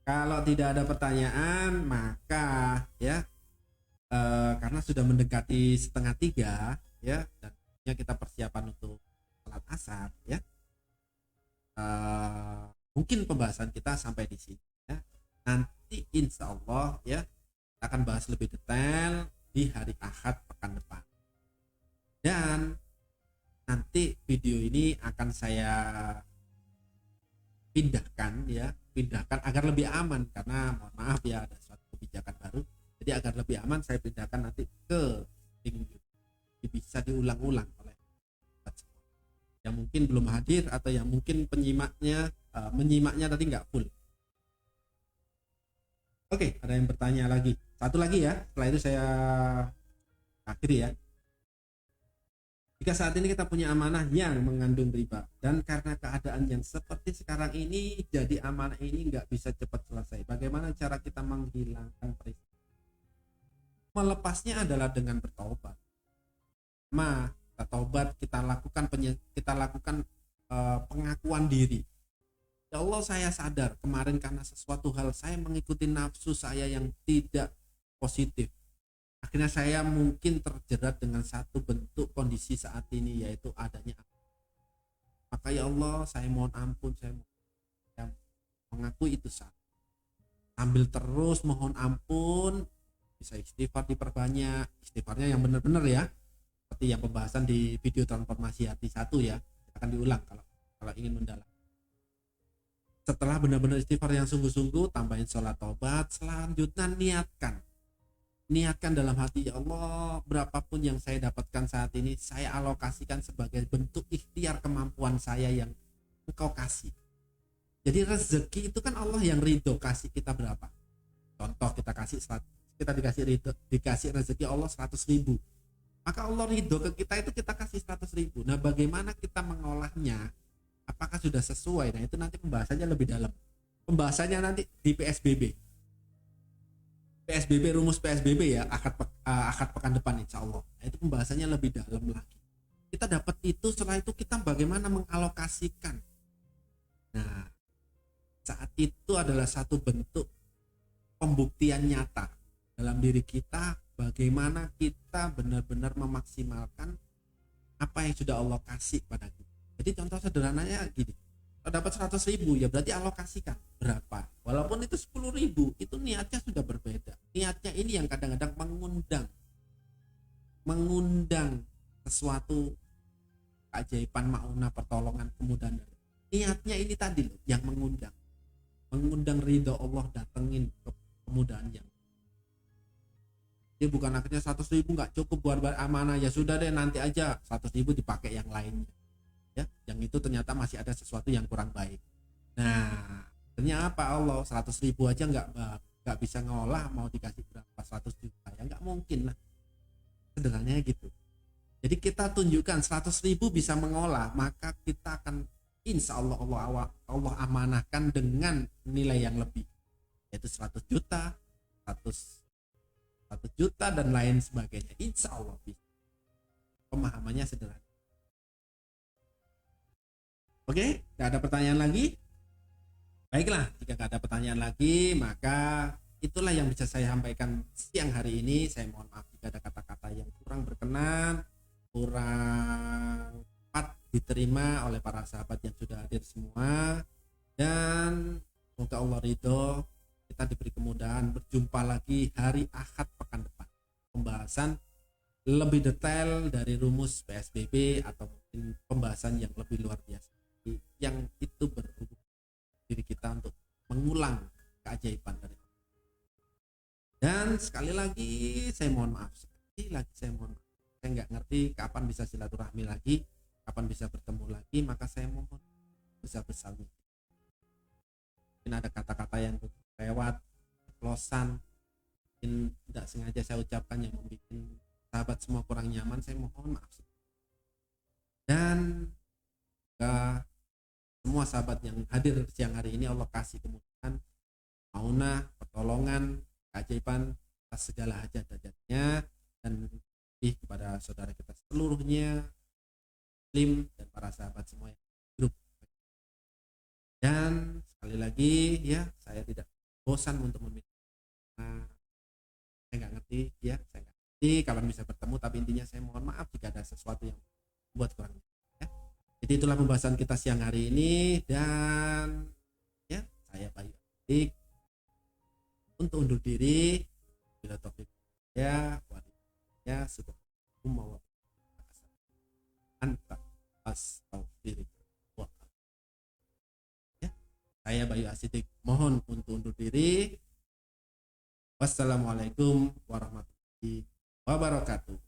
A: Kalau tidak ada pertanyaan, maka ya, karena sudah mendekati 2:30, ya, dan kita persiapan untuk salat asar, ya. Mungkin pembahasan kita sampai di sini ya. Nanti insya Allah ya kita akan bahas lebih detail di hari Ahad pekan depan, dan nanti video ini akan saya pindahkan agar lebih aman, karena mohon maaf ya ada suatu kebijakan baru, jadi agar lebih aman saya pindahkan nanti ke link YouTube, bisa diulang-ulang oleh yang mungkin belum hadir atau yang mungkin menyimaknya tadi nggak full. Oke, ada yang bertanya lagi. Satu lagi ya, setelah itu saya akhiri ya. Jika saat ini kita punya amanah yang mengandung riba, dan karena keadaan yang seperti sekarang ini, jadi amanah ini nggak bisa cepat selesai. Bagaimana cara kita menghilangkan peristiwa? Melepasnya adalah dengan bertaubat. Kita taubat, kita lakukan pengakuan diri. Ya Allah, saya sadar kemarin karena sesuatu hal saya mengikuti nafsu saya yang tidak positif. Akhirnya saya mungkin terjerat dengan satu bentuk kondisi saat ini, yaitu adanya. Maka ya Allah, saya mohon ampun, saya mengakui itu saat. Sambil terus mohon ampun, bisa istighfar diperbanyak, istighfarnya yang benar-benar ya. seperti yang pembahasan di video transformasi hati 1 ya, akan diulang kalau ingin mendalam. Setelah benar-benar istighfar yang sungguh-sungguh, tambahin sholat taubat, selanjutnya niatkan dalam hati, ya Allah, berapapun yang saya dapatkan saat ini saya alokasikan sebagai bentuk ikhtiar kemampuan saya yang Engkau kasih. Jadi rezeki itu kan Allah yang ridho kasih kita berapa. Contoh kita dikasih rezeki Allah 100.000, maka Allah ridho ke kita itu kita kasih 100.000. Nah, bagaimana kita mengolahnya, apakah sudah sesuai? Nah, itu nanti pembahasannya lebih dalam. Pembahasannya nanti di PSBB, rumus PSBB ya, akad pekan depan insya Allah. Nah, itu pembahasannya lebih dalam lagi. Kita dapat itu, setelah itu kita bagaimana mengalokasikan. Nah, saat itu adalah satu bentuk pembuktian nyata dalam diri kita, bagaimana kita benar-benar memaksimalkan apa yang sudah Allah kasih pada kita. Jadi contoh sederhananya gini, kalau dapat 100.000 ya berarti alokasikan berapa, walaupun itu 10.000, itu niatnya sudah berbeda. Niatnya ini yang kadang-kadang mengundang sesuatu keajaiban, maunah, pertolongan, kemudahan. Niatnya ini tadi loh yang mengundang ridho Allah, datengin kemudahan yang dia bukan akhirnya 100.000 nggak cukup buat amanah, ya sudah deh nanti aja 100.000 dipakai yang lainnya ya, yang itu ternyata masih ada sesuatu yang kurang baik. Nah, ternyata apa, Allah 100.000 aja nggak bisa ngolah, mau dikasih berapa 100 juta ya nggak mungkin lah, sederhananya gitu. Jadi kita tunjukkan 100.000 bisa mengolah, maka kita akan insya Allah amanahkan dengan nilai yang lebih, yaitu 100 juta, 100 juta dan lain sebagainya. Insya Allah bisa. Pemahamannya sederhana. Oke, gak ada pertanyaan lagi? Baiklah, jika gak ada pertanyaan lagi, maka itulah yang bisa saya sampaikan siang hari ini. Saya mohon maaf jika ada kata-kata yang kurang berkenan, kurang tepat diterima oleh para sahabat yang sudah hadir semua, dan semoga Allah ridho, kita diberi kemudahan berjumpa lagi hari Ahad pekan depan, pembahasan lebih detail dari rumus PSBB atau mungkin pembahasan yang lebih luar biasa yang itu berhubung diri kita untuk mengulang keajaiban dari Allah. Dan sekali lagi saya mohon maaf, saya nggak ngerti kapan bisa silaturahmi lagi, kapan bisa bertemu lagi, maka saya mohon besar-besar mungkin ada kata-kata yang lewat oplosan, mungkin tidak sengaja saya ucapkan yang membuat sahabat semua kurang nyaman, saya mohon maaf. Dan semua sahabat yang hadir siang hari ini Allah kasih kemudahan, maunah, pertolongan, keajaiban atas segala hajat-hajatnya, dan kepada saudara kita seluruhnya, muslim dan para sahabat semua yang hidup. Dan sekali lagi ya, saya tidak bosan untuk meminta, saya nggak ngerti kapan bisa bertemu, tapi intinya saya mohon maaf jika ada sesuatu yang membuat kurang ya. Jadi itulah pembahasan kita siang hari ini, dan ya, saya Bayu Atik untuk undur diri. Bila topik ya sudah mau anta astagfirullah ya, saya Bayu Asidik mohon untuk undur diri. Wassalamualaikum warahmatullahi wabarakatuh.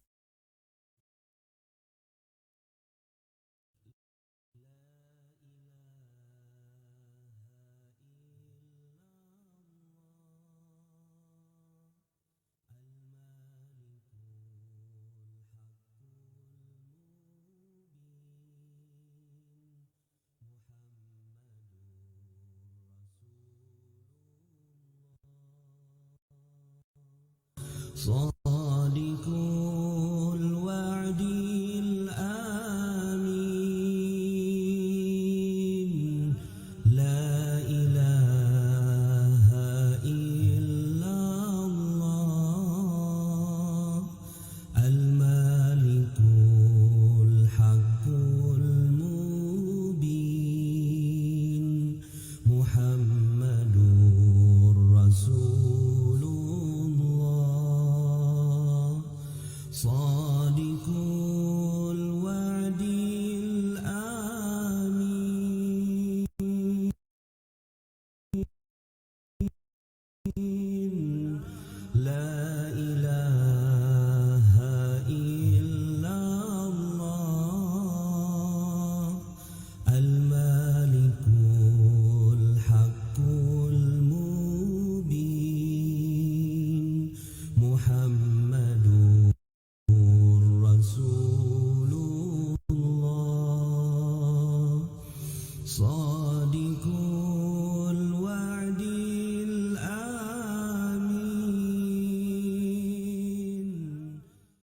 B: صادق الوعد الآمين لا إله إلا الله الملك الحق المبين محمد رسول الله صادق صاد